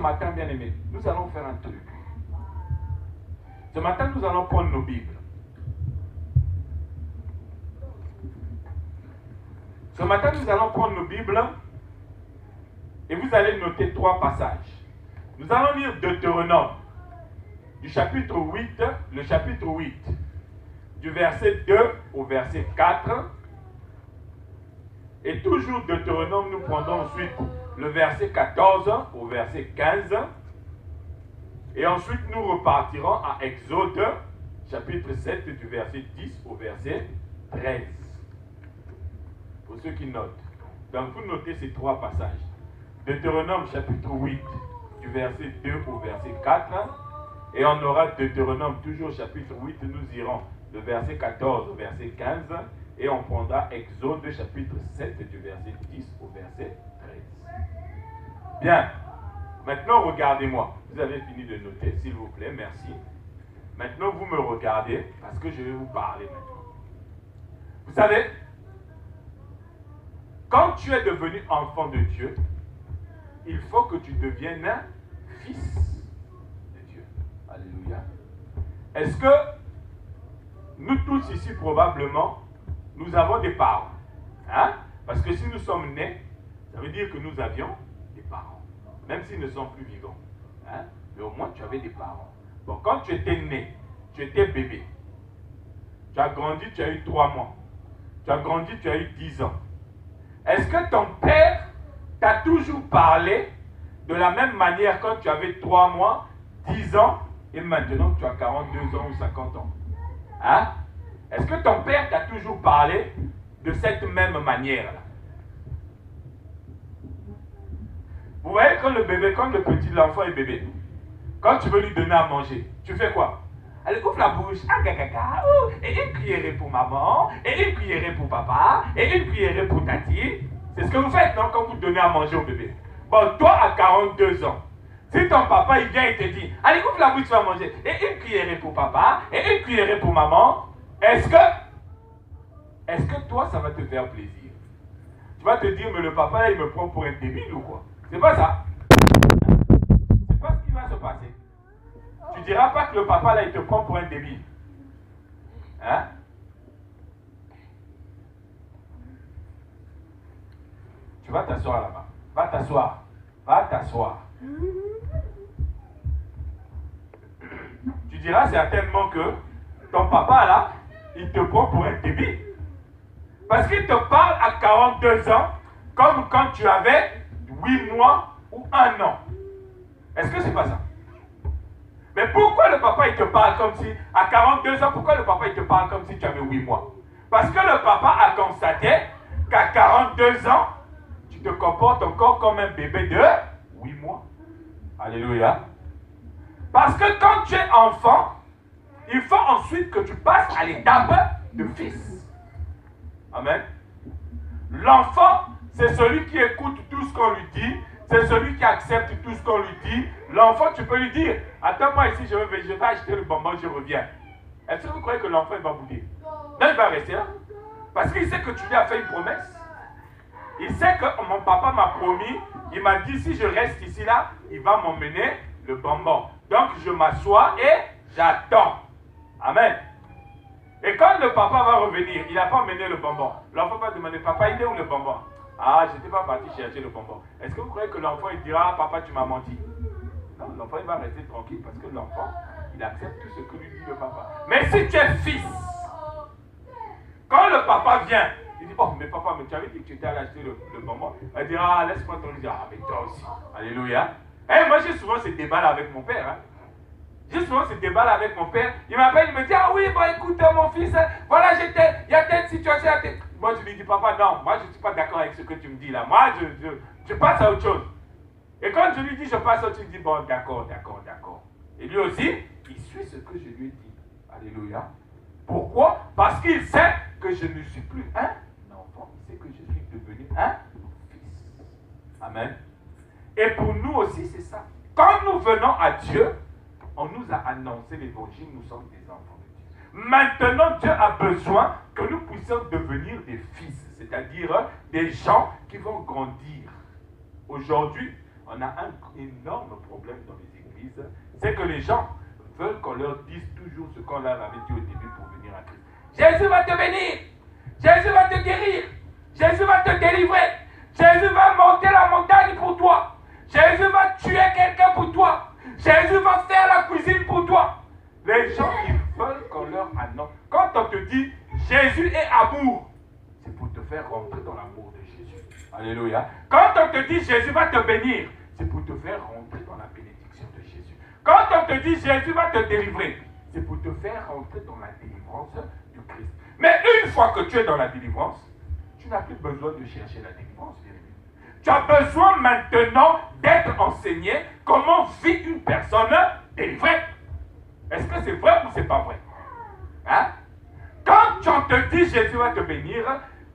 matin, bien aimé, nous allons faire un truc. Ce matin, nous allons prendre nos Bibles. Ce matin, nous allons prendre nos Bibles et vous allez noter 3 passages. Nous allons lire Deutéronome, du chapitre 8, le chapitre 8, du verset 2 au verset 4. Et toujours Deutéronome, nous prendrons ensuite le verset 14 au verset 15. Et ensuite, nous repartirons à Exode, chapitre 7, du verset 10 au verset 13. Pour ceux qui notent. Donc, vous notez ces 3 passages. Deutéronome, chapitre 8, du verset 2 au verset 4. Et on aura Deutéronome, toujours chapitre 8, nous irons le verset 14 au verset 15. Et on prendra Exode, chapitre 7, du verset 10 au verset 13. Bien. Maintenant, regardez-moi. Vous avez fini de noter, s'il vous plaît, merci. Maintenant, vous me regardez, parce que je vais vous parler maintenant. Vous savez, quand tu es devenu enfant de Dieu, il faut que tu deviennes un fils de Dieu. Alléluia. Est-ce que nous tous ici, probablement, nous avons des parents? Hein? Parce que si nous sommes nés, ça veut dire que nous avions des parents. Même s'ils ne sont plus vivants. Hein? Mais au moins, tu avais des parents. Bon, quand tu étais né, tu étais bébé. Tu as grandi, tu as eu 3 mois. Tu as grandi, tu as eu 10 ans. Est-ce que ton père t'a toujours parlé de la même manière quand tu avais 3 mois, 10 ans, et maintenant tu as 42 ans ou 50 ans? Hein? Est-ce que ton père t'a toujours parlé de cette même manière-là? Vous voyez, quand le bébé, quand le petit, l'enfant est bébé, quand tu veux lui donner à manger, tu fais quoi? Elle ouvre la bouche, ah gaga, et une cuillerée pour maman, et une cuillerée pour papa, et une cuillerée pour tati. C'est ce que vous faites, non, quand vous donnez à manger au bébé. Bon, toi, à 42 ans, si ton papa, il vient et te dit, allez, ouvre la bouche, tu vas manger, et une cuillerée pour papa, et une cuillerée pour maman, est-ce que toi, ça va te faire plaisir? Tu vas te dire, mais le papa, là, il me prend pour un débile ou quoi? C'est pas ça. C'est pas ce qui va se passer. Tu diras pas que le papa, là, il te prend pour un débile. Hein? Tu vas t'asseoir là-bas. Va t'asseoir. Va t'asseoir. Tu diras certainement que ton papa, là, il te prend pour un débile. Parce qu'il te parle à 42 ans comme quand tu avais 8 mois ou 1 an. Est-ce que c'est pas ça? Mais pourquoi le papa il te parle comme si, à 42 ans, pourquoi le papa il te parle comme si tu avais 8 mois? Parce que le papa a constaté qu'à 42 ans, tu te comportes encore comme un bébé de 8 mois. Alléluia. Parce que quand tu es enfant, il faut ensuite que tu passes à l'étape de fils. Amen. L'enfant, c'est celui qui écoute tout ce qu'on lui dit. C'est celui qui accepte tout ce qu'on lui dit. L'enfant, tu peux lui dire, attends-moi ici, je vais acheter le bonbon, je reviens. Est-ce que vous croyez que l'enfant va vous dire? Non, il va rester là. Parce qu'il sait que tu lui as fait une promesse. Il sait que mon papa m'a promis, il m'a dit, si je reste ici là, il va m'emmener le bonbon. Donc, je m'assois et j'attends. Amen. Et quand le papa va revenir, il n'a pas emmené le bonbon. L'enfant va demander, papa, il est où le bonbon? Ah, je n'étais pas parti chercher le bonbon. Est-ce que vous croyez que l'enfant il dira, ah, papa, tu m'as menti? Non, l'enfant il va rester tranquille parce que l'enfant, il accepte tout ce que lui dit le papa. Mais si tu es fils, quand le papa vient, il dit, oh, mais papa, mais tu avais dit que tu étais allé acheter le bonbon. Il dira, ah, laisse-moi te dire, ah, mais toi aussi. Alléluia. Et moi, j'ai souvent ce débat-là avec mon père. Hein. J'ai souvent ce débat-là avec mon père. Il m'appelle, il me dit, ah oui, bon, écoute, mon fils, voilà, il y a telle situation. Moi, je lui dis, papa, non, moi, je ne suis pas d'accord avec ce que tu me dis là. Moi, je passe à autre chose. Et quand je lui dis, je passe à autre chose, il dit, bon, d'accord. Et lui aussi, il suit ce que je lui ai dit. Alléluia. Pourquoi? Parce qu'il sait que je ne suis plus un enfant. Il sait que je suis devenu un fils. Amen. Et pour nous aussi, c'est ça. Quand nous venons à Dieu, on nous a annoncé l'évangile, nous sommes des enfants de Dieu. Maintenant, Dieu a besoin que nous puissions devenir des fils, c'est-à-dire des gens qui vont grandir. Aujourd'hui, on a un énorme problème dans les églises, c'est que les gens veulent qu'on leur dise toujours ce qu'on leur avait dit au début pour venir à Christ. Jésus va te bénir, Jésus va te guérir, Jésus va te délivrer, Jésus va monter la montagne pour toi, Jésus va tuer quelqu'un pour toi, Jésus va faire la cuisine pour toi. Les gens, ils veulent qu'on leur annonce. Quand on te dit Jésus est amour, c'est pour te faire rentrer dans l'amour de Jésus. Alléluia. Quand on te dit Jésus va te bénir, c'est pour te faire rentrer dans la bénédiction de Jésus. Quand on te dit Jésus va te délivrer, c'est pour te faire rentrer dans la délivrance du Christ. Mais une fois que tu es dans la délivrance, tu n'as plus besoin de chercher la délivrance. Tu as besoin maintenant d'être enseigné comment vit une personne délivrée. Est-ce que c'est vrai ou c'est pas vrai? Hein? Quand on te dit Jésus va te bénir,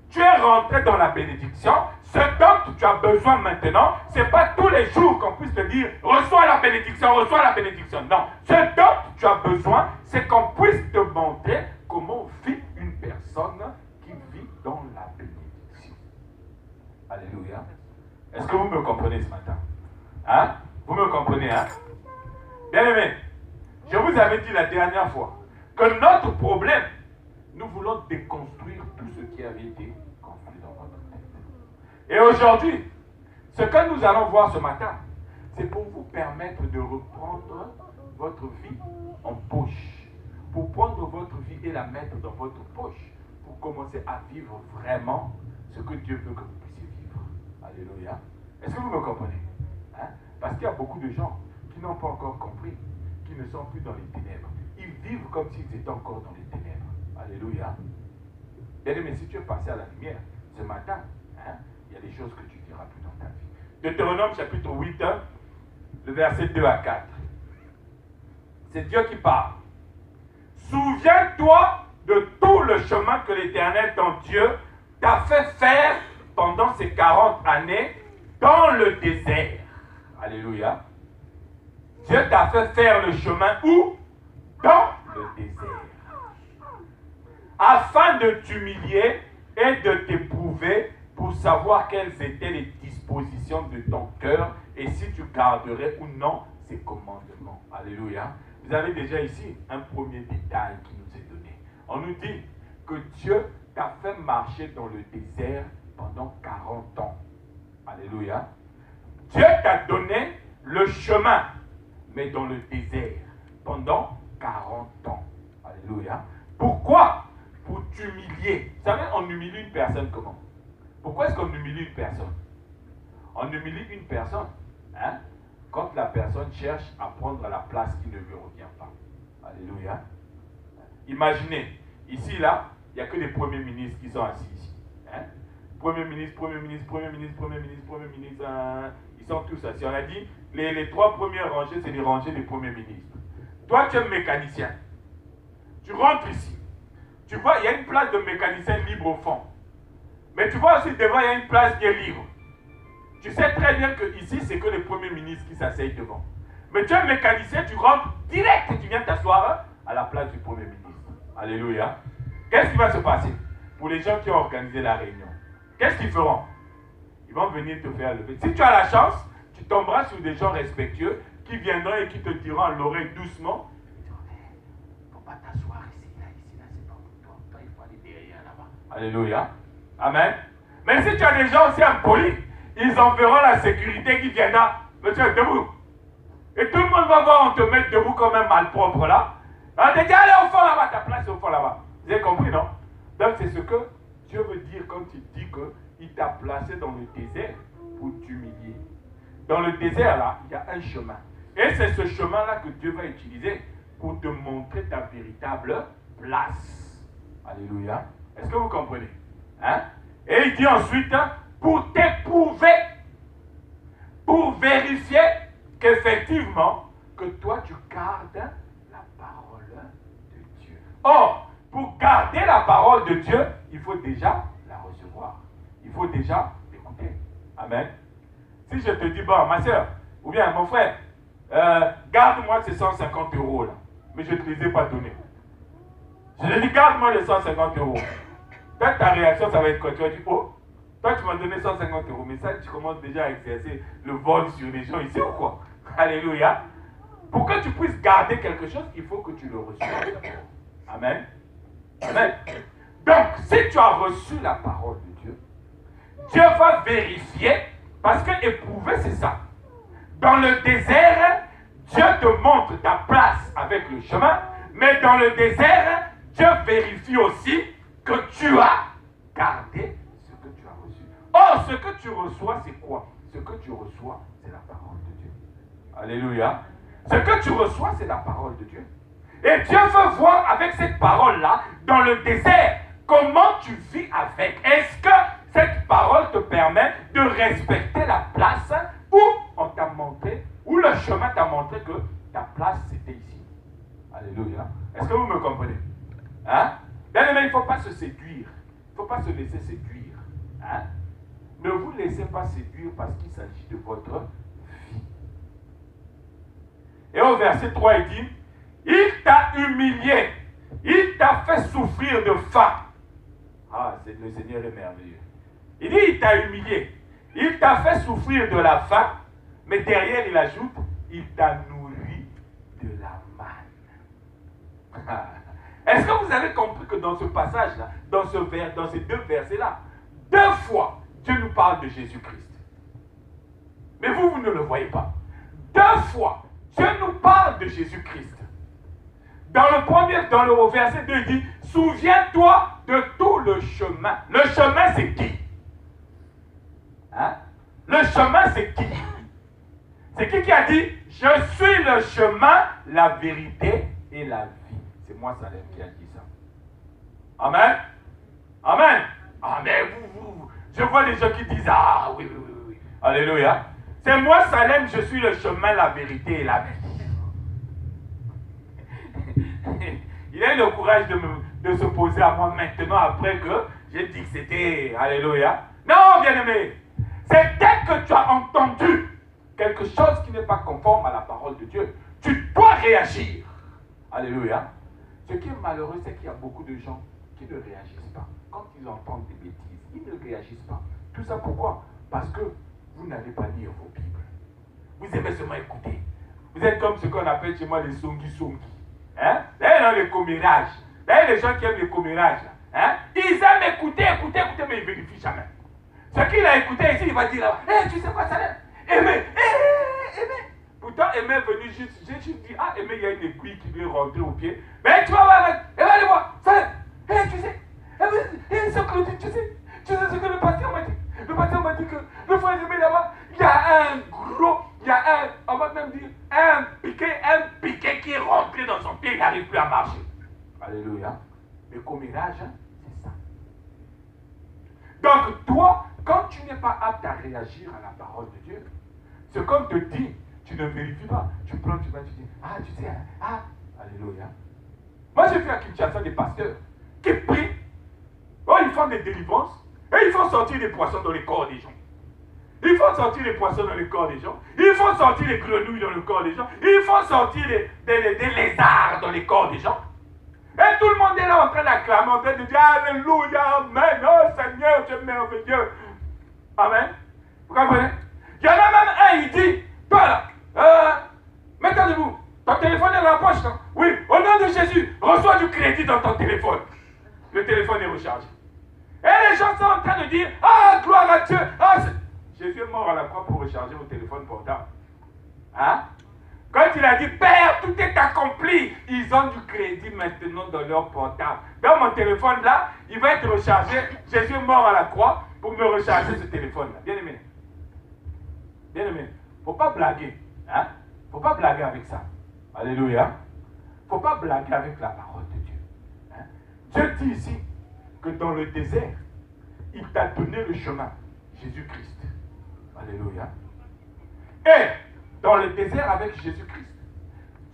tu es rentré dans la bénédiction. Ce dont tu as besoin maintenant, ce n'est pas tous les jours qu'on puisse te dire reçois la bénédiction, reçois la bénédiction. Non. Ce dont tu as besoin, c'est qu'on puisse te montrer comment vit une personne qui vit dans la bénédiction. Alléluia. Est-ce que vous me comprenez ce matin? Hein? Vous me comprenez, hein? Bien-aimés, je vous avais dit la dernière fois que notre problème, nous voulons déconstruire tout ce qui avait été construit dans votre tête. Et aujourd'hui, ce que nous allons voir ce matin, c'est pour vous permettre de reprendre votre vie en poche. Pour prendre votre vie et la mettre dans votre poche. Pour commencer à vivre vraiment ce que Dieu veut que vous puissiez vivre. Alléluia. Est-ce que vous me comprenez? Hein? Parce qu'il y a beaucoup de gens qui n'ont pas encore compris, qui ne sont plus dans les ténèbres. Ils vivent comme s'ils étaient encore dans les ténèbres. Alléluia. Bien-aimé, si tu es passé à la lumière ce matin, hein, il y a des choses que tu ne diras plus dans ta vie. Deutéronome chapitre 8, le verset 2 à 4. C'est Dieu qui parle. Souviens-toi de tout le chemin que l'Éternel, ton Dieu, t'a fait faire pendant ces 40 années dans le désert. Alléluia. Dieu t'a fait faire le chemin où? Dans le désert. Afin de t'humilier et de t'éprouver pour savoir quelles étaient les dispositions de ton cœur et si tu garderais ou non ses commandements. Alléluia. Vous avez déjà ici un premier détail qui nous est donné. On nous dit que Dieu t'a fait marcher dans le désert pendant 40 ans. Alléluia. Dieu t'a donné le chemin, mais dans le désert, pendant 40 ans. Alléluia. Pourquoi? Pour t'humilier. Vous savez, on humilie une personne comment? Pourquoi est-ce qu'on humilie une personne? On humilie une personne, hein, quand la personne cherche à prendre la place qui ne lui revient pas. Alléluia. Imaginez, ici, là, il n'y a que les premiers ministres qui sont assis ici. Hein? Premier ministre, ils sont tous assis. On a dit, les 3 premières rangées, c'est les rangées des premiers ministres. Toi, tu es mécanicien. Tu rentres ici. Tu vois, il y a une place de mécanicien libre au fond. Mais tu vois aussi devant, il y a une place qui est libre. Tu sais très bien que ici, c'est que les premiers ministres qui s'asseyent devant. Mais tu es mécanicien, tu rentres direct et tu viens t'asseoir à la place du premier ministre. Alléluia. Qu'est-ce qui va se passer pour les gens qui ont organisé la réunion? Qu'est-ce qu'ils feront? Ils vont venir te faire lever. Si tu as la chance, tu tomberas sur des gens respectueux qui viendront et qui te diront à l'oreille doucement, il ne faut pas t'asseoir ici, là, c'est pas pour toi. Toi, il faut aller derrière là-bas. Alléluia. Amen. Mais si tu as des gens aussi impolis, ils enverront la sécurité qui viendra. Monsieur, debout. Et tout le monde va voir, on te met debout comme un malpropre là. On te dit, allez au fond là-bas, ta place est au fond là-bas. Vous avez compris, non? Donc c'est ce que Dieu veut dire quand il dit qu'il t'a placé dans le désert pour t'humilier. Dans le désert là, il y a un chemin. Et c'est ce chemin-là que Dieu va utiliser pour te montrer ta véritable place. Alléluia. Est-ce que vous comprenez? Hein? Et il dit ensuite, pour t'éprouver, pour vérifier qu'effectivement, que toi tu gardes la parole de Dieu. Or, pour garder la parole de Dieu, il faut déjà la recevoir. Il faut déjà l'écouter. Amen. Si je te dis, bon, ma soeur, ou bien mon frère, garde-moi ces 150 € là, mais je ne te les ai pas donnés. Je te dis, garde-moi les 150 €. Peut-être ta réaction, ça va être quoi? Tu vas dire, oh, Toi, tu m'as donné 150 €, mais ça, tu commences déjà à exercer le vol sur les gens ici ou quoi? Alléluia. Pour que tu puisses garder quelque chose, il faut que tu le reçoives. Amen. Amen. Donc, si tu as reçu la parole de Dieu, Dieu va vérifier, parce que éprouver, c'est ça. Dans le désert, Dieu te montre ta place avec le chemin, mais dans le désert, Dieu vérifie aussi que tu as gardé ce que tu as reçu. Or, ce que tu reçois, c'est quoi? Ce que tu reçois, c'est la parole de Dieu. Alléluia. Ce que tu reçois, c'est la parole de Dieu. Et Dieu veut voir avec cette parole-là, dans le désert, comment tu vis avec. Est-ce que cette parole te permet de respecter la place où on t'a montré, où le chemin t'a montré que ta place c'était ici. Alléluia. Est-ce que vous me comprenez? Hein? Bien aimé, il ne faut pas se séduire. Il ne faut pas se laisser séduire. Hein? Ne vous laissez pas séduire parce qu'il s'agit de votre vie. Et au verset 3, il dit, il t'a humilié, il t'a fait souffrir de faim. Ah, le Seigneur est merveilleux. Il dit, il t'a humilié, il t'a fait souffrir de la faim, mais derrière, il ajoute, il t'a nourri de la manne. Est-ce que vous avez compris que dans ce passage-là, dans ces deux versets-là, deux fois, Dieu nous parle de Jésus-Christ. Mais vous ne le voyez pas. Deux fois, Dieu nous parle de Jésus-Christ. Dans le verset 2, il dit, souviens-toi de tout le chemin. Le chemin, c'est qui? Hein? Le chemin, c'est qui? C'est qui a dit, je suis le chemin, la vérité et la vie. C'est moi, Salem, qui a dit ça. Amen. Amen. Amen. Je vois des gens qui disent, ah oui, oui, oui, oui. Alléluia. C'est moi, Salem, je suis le chemin, la vérité et la vie. Il a eu le courage de se poser à moi maintenant après que j'ai dit que c'était, alléluia. Non, bien-aimé. C'est dès que tu as entendu quelque chose qui n'est pas conforme à la parole de Dieu, tu dois réagir. Alléluia. Ce qui est malheureux, c'est qu'il y a beaucoup de gens qui ne réagissent pas. Quand ils entendent des bêtises, ils ne réagissent pas. Tout ça pourquoi? Parce que vous n'allez pas lire vos Bibles. Vous aimez seulement écouter. Vous êtes comme ce qu'on appelle chez moi les songi-songi. Hein? Là, les commérages. Là, les gens qui aiment les commérages. Hein? Ils aiment écouter, mais ils ne vérifient jamais. Ce qu'il a écouté ici, il va dire là, hey, tu sais quoi, ça l'aime? Aimé. Pourtant, Aimé est venu juste, j'ai juste dit, ah, Aimé, il y a une aiguille qui lui est rentrée au pied. Mais tu vas voir, elle va aller voir, ça l'aime. Hey, tu sais, tu sais ce que le pasteur m'a dit. Le pasteur m'a dit que le frère Aimé là-bas, il y a on va même dire, un piquet qui est rentré dans son pied, il n'arrive plus à marcher. Alléluia. Le commérage, c'est ça. Donc, toi, quand tu n'es pas apte à réagir à la parole de Dieu, c'est comme te dit, tu ne vérifies pas. Tu prends, tu vas, tu dis, ah, tu sais, ah, alléluia. Moi, j'ai vu à Kinshasa des pasteurs qui prient, oh, ils font des délivrances, et ils font sortir des poissons dans les corps des gens. Ils font sortir les poissons dans le corps des gens. Ils font sortir les grenouilles dans le corps des gens. Ils font sortir des lézards dans les corps des gens. Et tout le monde est là en train d'acclamer, en train de dire Alléluia, Amen, oh Seigneur, tu es merveilleux. Amen. Vous comprenez? Il y en a même un, il dit, toi là, mets-toi debout. Ton téléphone est dans la poche, non? Oui, au nom de Jésus, reçois du crédit dans ton téléphone. Le téléphone est rechargé. Et les gens sont en train de dire, ah, gloire à Dieu. Ah, Jésus est mort à la croix pour recharger vos téléphones portables. Hein? Quand il a dit, Père, tout est accompli, ils ont du crédit maintenant dans leur portable. Dans mon téléphone là, il va être rechargé. Jésus est mort à la croix pour me recharger ce téléphone là. Bien aimé. Bien aimé. Il ne faut pas blaguer. Hein? Il ne faut pas blaguer avec ça. Alléluia. Il ne faut pas blaguer avec la parole de Dieu. Hein? Dieu dit ici que dans le désert, il t'a donné le chemin. Jésus-Christ. Alléluia. Et dans le désert avec Jésus-Christ,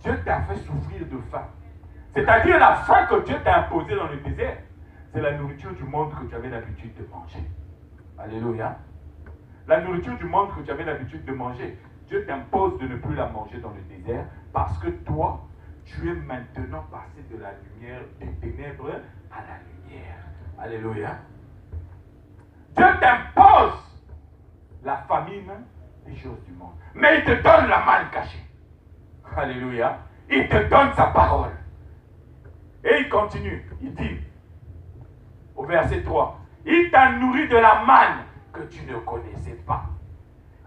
Dieu t'a fait souffrir de faim. C'est-à-dire la faim que Dieu t'a imposée dans le désert, c'est la nourriture du monde que tu avais l'habitude de manger. Alléluia. La nourriture du monde que tu avais l'habitude de manger, Dieu t'impose de ne plus la manger dans le désert parce que toi, tu es maintenant passé de la lumière, des ténèbres à la lumière. Alléluia. Dieu t'impose la famine des choses du monde. Mais il te donne la manne cachée. Alléluia. Il te donne sa parole. Et il continue. Il dit, au verset 3, il t'a nourri de la manne que tu ne connaissais pas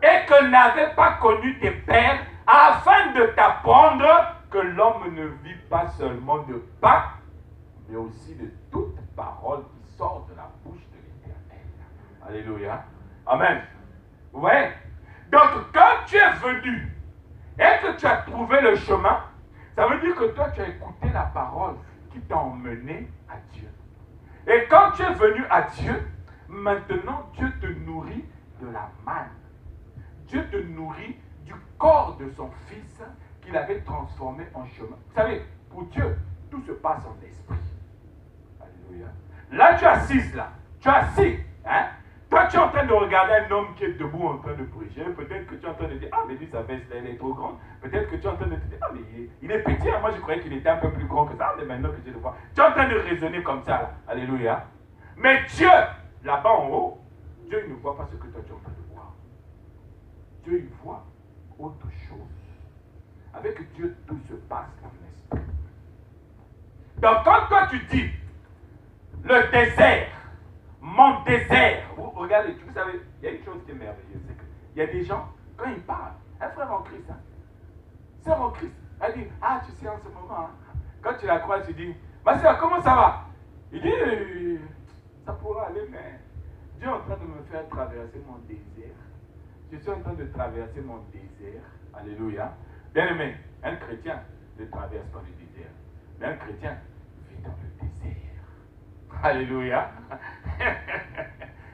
et que n'avaient pas connu tes pères, afin de t'apprendre que l'homme ne vit pas seulement de pain, mais aussi de toute parole qui sort de la bouche de l'Éternel. Alléluia. Amen. Vous voyez? Donc, quand tu es venu et que tu as trouvé le chemin, ça veut dire que toi, tu as écouté la parole qui t'a emmené à Dieu. Et quand tu es venu à Dieu, maintenant, Dieu te nourrit de la manne. Dieu te nourrit du corps de son Fils qu'il avait transformé en chemin. Vous savez, pour Dieu, tout se passe en esprit. Alléluia. Là, tu es assise là. Tu es assis. Hein? Toi, tu es en train de regarder un homme qui est debout en train de prêcher. Peut-être que tu es en train de dire, ah, mais lui, sa veste, elle est trop grande. Peut-être que tu es en train de te dire, ah, mais il est petit. Hein? Moi, je croyais qu'il était un peu plus grand que ça. Mais maintenant que je le vois. Tu es en train de raisonner comme ça là. Alléluia. Mais Dieu, là-bas en haut, Dieu il ne voit pas ce que toi tu es en train de voir. Dieu il voit autre chose. Avec Dieu, tout se passe en esprit. Donc quand toi tu dis, le désert, mon désert, vous regardez, vous savez, il y a une chose qui est merveilleuse, c'est qu'il y a des gens, quand ils parlent, un frère en Christ, hein, sœur en Christ, elle dit, ah tu sais en ce moment, hein, quand tu la crois, tu dis, ma sœur, comment ça va? Il dit, ça pourra aller, mais Dieu est en train de me faire traverser mon désert. Je suis en train de traverser mon désert. Alléluia. Bien aimé, un chrétien ne traverse pas le désert. Mais un chrétien vit dans le désert. Alléluia.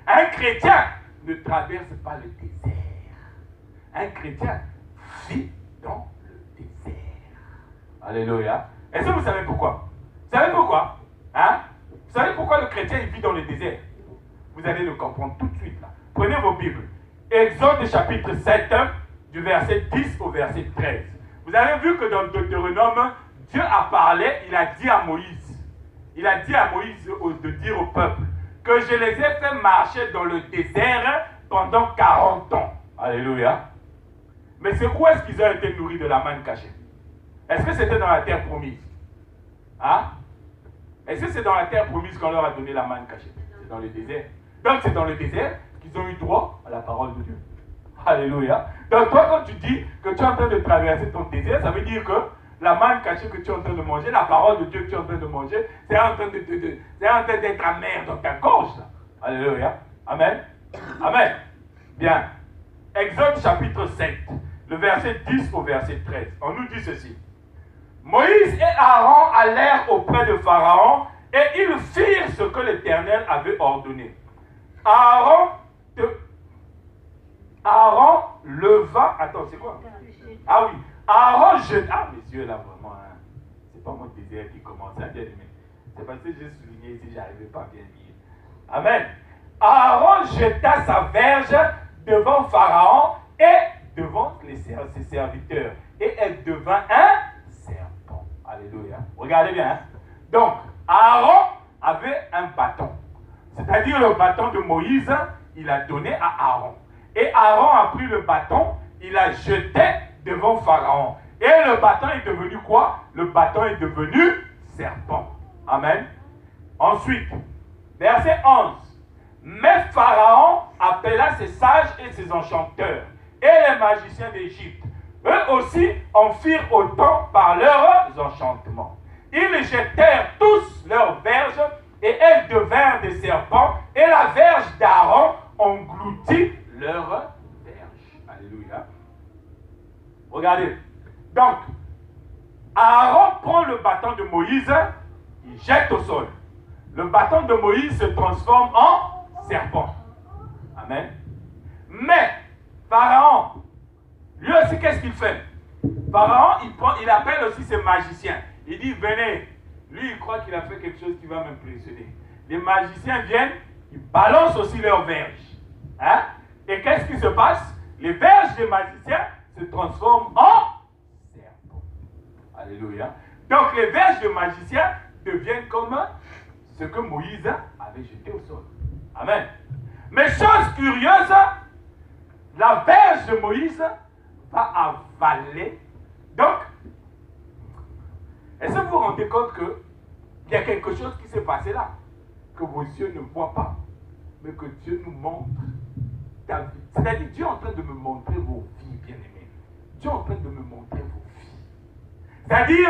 Un chrétien ne traverse pas le désert. Un chrétien vit dans le désert. Alléluia. Est-ce que vous savez pourquoi? Vous savez pourquoi? Hein? Vous savez pourquoi le chrétien il vit dans le désert? Vous allez le comprendre tout de suite là. Prenez vos Bibles. Exode chapitre 7, du verset 10 au verset 13. Vous avez vu que dans Deutéronome, Dieu a parlé, il a dit à Moïse. Il a dit à Moïse de dire au peuple que je les ai fait marcher dans le désert pendant 40 ans. Alléluia. Mais c'est où est-ce qu'ils ont été nourris de la manne cachée? Est-ce que c'était dans la terre promise? Hein? Est-ce que c'est dans la terre promise qu'on leur a donné la manne cachée? C'est dans le désert. Donc c'est dans le désert qu'ils ont eu droit à la parole de Dieu. Alléluia. Donc toi quand tu dis que tu es en train de traverser ton désert, ça veut dire que la manne cachée que tu es en train de manger, la parole de Dieu que tu es en train de manger, c'est en train d'être amer dans ta gorge. Là. Alléluia. Amen. Amen. Bien. Exode chapitre 7, le verset 10 au verset 13. On nous dit ceci. Moïse et Aaron allèrent auprès de Pharaon et ils firent ce que l'Éternel avait ordonné. Aaron leva. Attends, c'est quoi? Ah oui. Aaron jeta. Ah, messieurs, là, vraiment, hein, c'est pas mon désert qui commence à bien aimer. C'est parce que j'ai souligné si j'arrivais pas à bien dire. Amen. Aaron jeta sa verge devant Pharaon et devant ses serviteurs. Et elle devint un serpent. Alléluia. Regardez bien. Hein? Donc, Aaron avait un bâton. C'est-à-dire le bâton de Moïse, il a donné à Aaron. Et Aaron a pris le bâton, il a jeté devant Pharaon. Et le bâton est devenu quoi? Le bâton est devenu serpent. Amen. Ensuite, verset 11. Mais Pharaon appela ses sages et ses enchanteurs et les magiciens d'Égypte. Eux aussi en firent autant par leurs enchantements. Ils jetèrent tous leurs verges et elles devinrent des serpents et la verge d'Aaron engloutit leur verge. Alléluia. Regardez. Donc, Aaron prend le bâton de Moïse, il jette au sol. Le bâton de Moïse se transforme en serpent. Amen. Mais, Pharaon, lui aussi, qu'est-ce qu'il fait? Pharaon, il appelle aussi ses magiciens. Il dit, venez. Lui, il croit qu'il a fait quelque chose qui va m'impressionner. Les magiciens viennent, ils balancent aussi leurs verges. Hein? Et qu'est-ce qui se passe? Les verges des magiciens se transforment en serpents. Alléluia. Donc les verges des magiciens deviennent comme ce que Moïse avait jeté au sol. Amen. Mais chose curieuse, la verge de Moïse va avaler. Donc, est-ce que vous vous rendez compte qu'il y a quelque chose qui s'est passé là, que vos yeux ne voient pas, mais que Dieu nous montre ta vie. C'est-à-dire, Dieu est en train de me montrer vos vies, bien-aimés. Dieu est en train de me montrer vos vies. C'est-à-dire,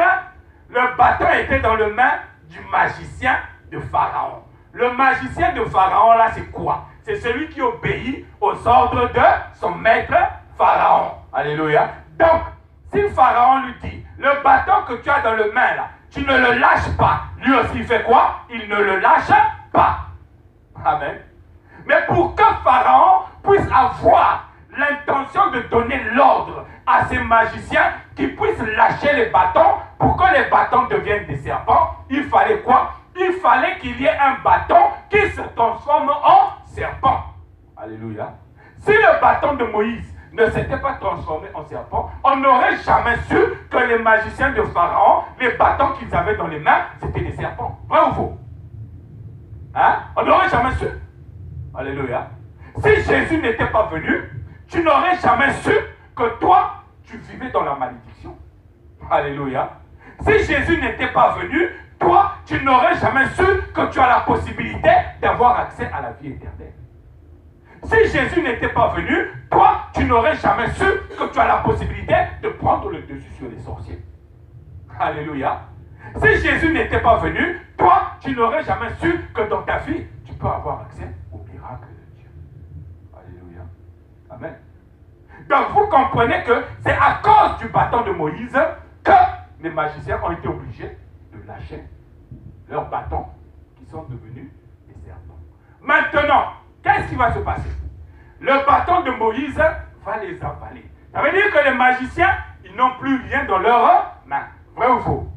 le bâton était dans les mains du magicien de Pharaon. Le magicien de Pharaon, là, c'est quoi? C'est celui qui obéit aux ordres de son maître Pharaon. Alléluia. Donc, si Pharaon lui dit, le bâton que tu as dans le main, là, tu ne le lâches pas. Lui aussi, il fait quoi? Il ne le lâche pas. Amen. Mais pour que Pharaon puisse avoir l'intention de donner l'ordre à ces magiciens qui puissent lâcher les bâtons pour que les bâtons deviennent des serpents, il fallait quoi? Il fallait qu'il y ait un bâton qui se transforme en serpent. Alléluia. Si le bâton de Moïse ne s'était pas transformé en serpent, on n'aurait jamais su que les magiciens de Pharaon, les bâtons qu'ils avaient dans les mains, c'était des serpents. Vrai ou faux? Hein? On n'aurait jamais su. Alléluia. Si Jésus n'était pas venu, tu n'aurais jamais su que toi, tu vivais dans la malédiction. Alléluia. Si Jésus n'était pas venu, toi, tu n'aurais jamais su que tu as la possibilité d'avoir accès à la vie éternelle. Si Jésus n'était pas venu, toi, tu n'aurais jamais su que tu as la possibilité de prendre le dessus sur les sorciers. Alléluia. Si Jésus n'était pas venu, toi, tu n'aurais jamais su que dans ta vie, tu peux avoir accès au miracle de Dieu. Alléluia. Amen. Donc, vous comprenez que c'est à cause du bâton de Moïse que les magiciens ont été obligés de lâcher leurs bâtons qui sont devenus des serpents. Maintenant, qu'est-ce qui va se passer? Le bâton de Moïse va les avaler. Ça veut dire que les magiciens, ils n'ont plus rien dans leurs mains. Vrai ou faux?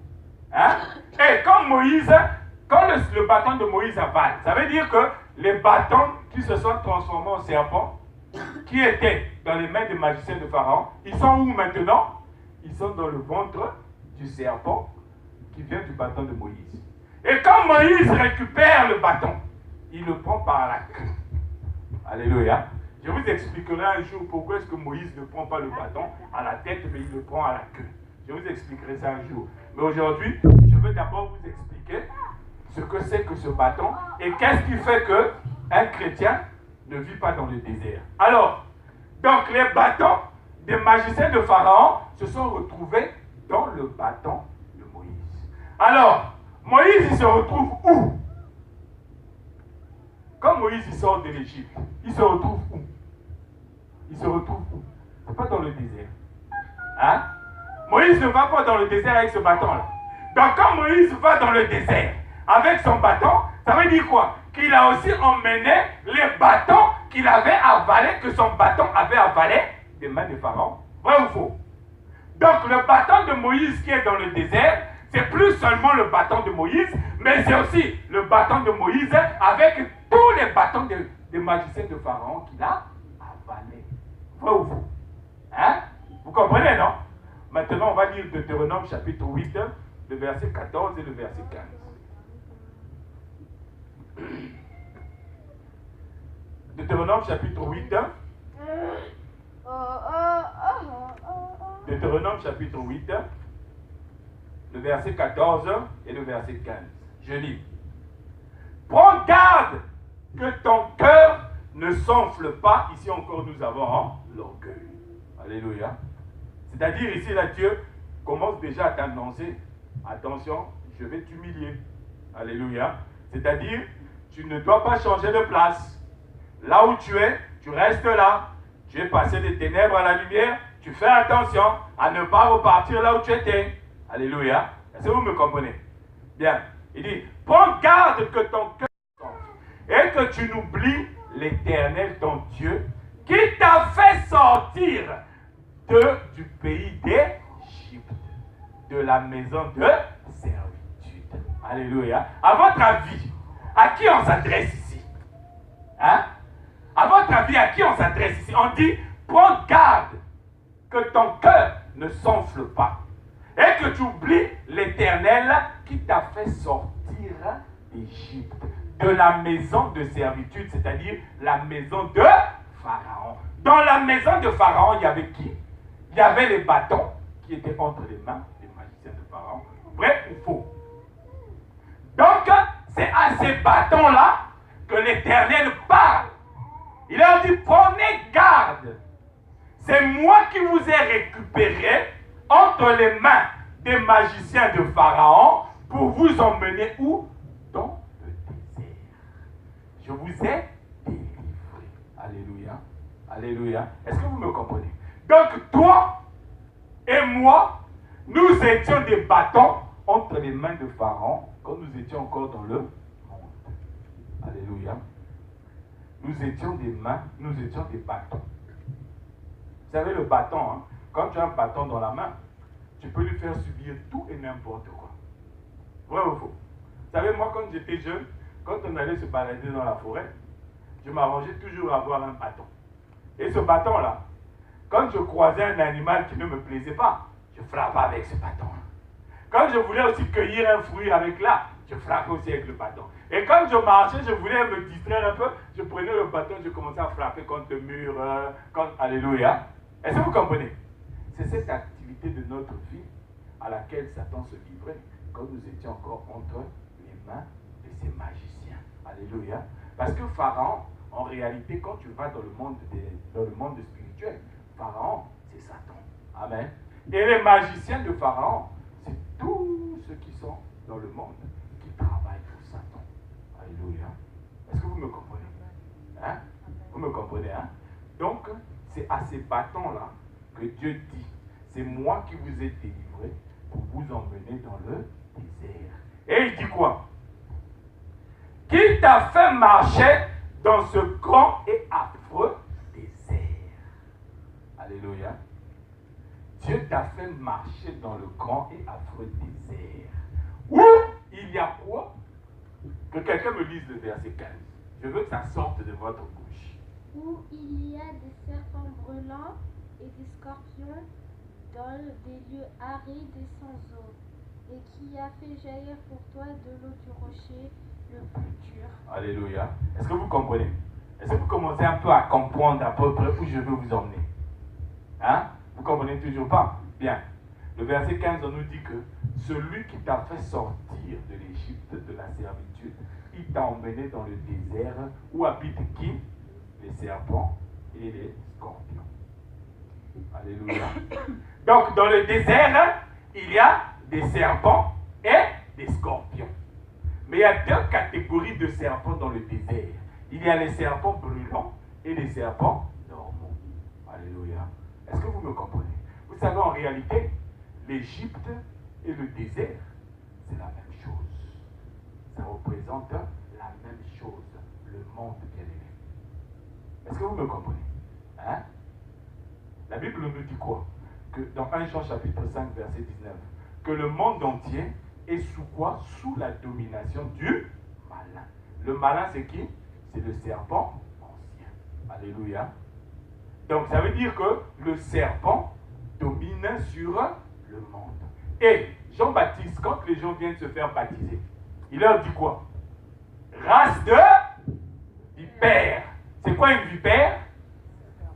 Hein? Et quand le bâton de Moïse avale, ça veut dire que les bâtons qui se sont transformés en serpents, qui étaient dans les mains des magiciens de Pharaon, ils sont où maintenant? Ils sont dans le ventre du serpent qui vient du bâton de Moïse. Et quand Moïse récupère le bâton, il le prend par la queue. Alléluia. Je vous expliquerai un jour pourquoi est-ce que Moïse ne prend pas le bâton à la tête, mais il le prend à la queue. Je vous expliquerai ça un jour. Mais aujourd'hui, je veux d'abord vous expliquer ce que c'est que ce bâton et qu'est-ce qui fait qu'un chrétien ne vit pas dans le désert. Alors, donc les bâtons des magiciens de Pharaon se sont retrouvés dans le bâton de Moïse. Alors, Moïse, il se retrouve où? Quand Moïse il sort de l'Égypte, il se retrouve où? Il se retrouve où? C'est pas dans le désert. Hein? Moïse ne va pas dans le désert avec ce bâton-là. Donc quand Moïse va dans le désert avec son bâton, ça veut dire quoi? Qu'il a aussi emmené les bâtons qu'il avait avalés, que son bâton avait avalé des mains de Pharaon. Vrai ou faux? Donc le bâton de Moïse qui est dans le désert, c'est plus seulement le bâton de Moïse, mais c'est aussi le bâton de Moïse avec tous les bâtons des magiciens de Pharaon qu'il a avalés. Vrai ou faux? Hein? Vous comprenez, non? Maintenant, on va lire Deutéronome chapitre 8, le verset 14 et le verset 15. Deutéronome chapitre 8. Deutéronome chapitre 8, le verset 14 et le verset 15. Je lis. Prends garde que ton cœur ne s'enfle pas. Ici encore, nous avons l'orgueil. Alléluia. C'est-à-dire ici, là, Dieu commence déjà à t'annoncer, attention, je vais t'humilier. Alléluia. C'est-à-dire, tu ne dois pas changer de place. Là où tu es, tu restes là. Tu es passé des ténèbres à la lumière. Tu fais attention à ne pas repartir là où tu étais. Alléluia. Est-ce que vous me comprenez? Bien. Il dit, prends garde que ton cœur et que tu n'oublies l'Éternel, ton Dieu, qui t'a fait sortir du pays d'Égypte, de la maison de servitude. Alléluia. À votre avis, à qui on s'adresse ici? Hein? À votre avis, à qui on s'adresse ici? On dit, prends garde que ton cœur ne s'enfle pas et que tu oublies l'Éternel qui t'a fait sortir d'Égypte, de la maison de servitude, c'est-à-dire la maison de Pharaon. Dans la maison de Pharaon, il y avait qui? Il y avait les bâtons qui étaient entre les mains des magiciens de Pharaon. Vrai ou faux? Donc, c'est à ces bâtons-là que l'Éternel parle. Il leur dit, prenez garde. C'est moi qui vous ai récupéré entre les mains des magiciens de Pharaon pour vous emmener où? Dans le désert. Je vous ai délivré. Alléluia. Alléluia. Est-ce que vous me comprenez? Donc, toi et moi, nous étions des bâtons entre les mains de Pharaon quand nous étions encore dans le monde. Alléluia. Nous étions des mains, nous étions des bâtons. Vous savez, le bâton, hein, quand tu as un bâton dans la main, tu peux lui faire subir tout et n'importe quoi. Vrai ou faux? Vous savez, moi, quand j'étais jeune, quand on allait se balader dans la forêt, je m'arrangeais toujours à avoir un bâton. Et ce bâton-là, quand je croisais un animal qui ne me plaisait pas, je frappais avec ce bâton. Quand je voulais aussi cueillir un fruit avec là, je frappais aussi avec le bâton. Et quand je marchais, je voulais me distraire un peu, je prenais le bâton, je commençais à frapper contre le mur, Alléluia. Est-ce que vous comprenez? C'est cette activité de notre vie à laquelle Satan se livrait quand nous étions encore entre les mains de ces magiciens. Alléluia. Parce que Pharaon, en réalité, quand tu vas dans le monde spirituel, Pharaon, c'est Satan. Amen. Et les magiciens de Pharaon, c'est tous ceux qui sont dans le monde qui travaillent pour Satan. Alléluia. Est-ce que vous me comprenez? Hein? Vous me comprenez, hein? Donc, c'est à ces bâtons-là que Dieu dit, c'est moi qui vous ai délivré pour vous emmener dans le désert. Et il dit quoi? Qui t'a fait marcher dans ce grand et affreux désert? Alléluia. Dieu t'a fait marcher dans le grand et affreux désert. Où il y a quoi? Que quelqu'un me lise le verset 15. Je veux que ça sorte de votre bouche. Où il y a des serpents brûlants et des scorpions dans des lieux arides et sans eau, et qui a fait jaillir pour toi de l'eau du rocher le plus dur. Alléluia. Est-ce que vous comprenez? Est-ce que vous commencez un peu à comprendre à peu près où je veux vous emmener? Hein? Vous ne comprenez toujours pas? Bien. Le verset 15, on nous dit que celui qui t'a fait sortir de l'Égypte, de la servitude, il t'a emmené dans le désert où habitent qui? Les serpents et les scorpions. Alléluia. Donc, dans le désert, il y a des serpents et des scorpions. Mais il y a deux catégories de serpents dans le désert. Il y a les serpents brûlants et les serpents normaux. Alléluia. Est-ce que vous me comprenez? Vous savez, en réalité, l'Égypte et le désert, c'est la même chose. Ça représente la même chose, le monde bien-aimé. Est-ce que vous me comprenez? Hein? La Bible nous dit quoi? Que dans 1 Jean chapitre 5, verset 19, que le monde entier est sous quoi? Sous la domination du malin. Le malin, c'est qui? C'est le serpent ancien. Alléluia. Donc, ça veut dire que le serpent domine sur le monde. Et Jean-Baptiste, quand les gens viennent se faire baptiser, il leur dit quoi? Race de vipères. C'est quoi une vipère?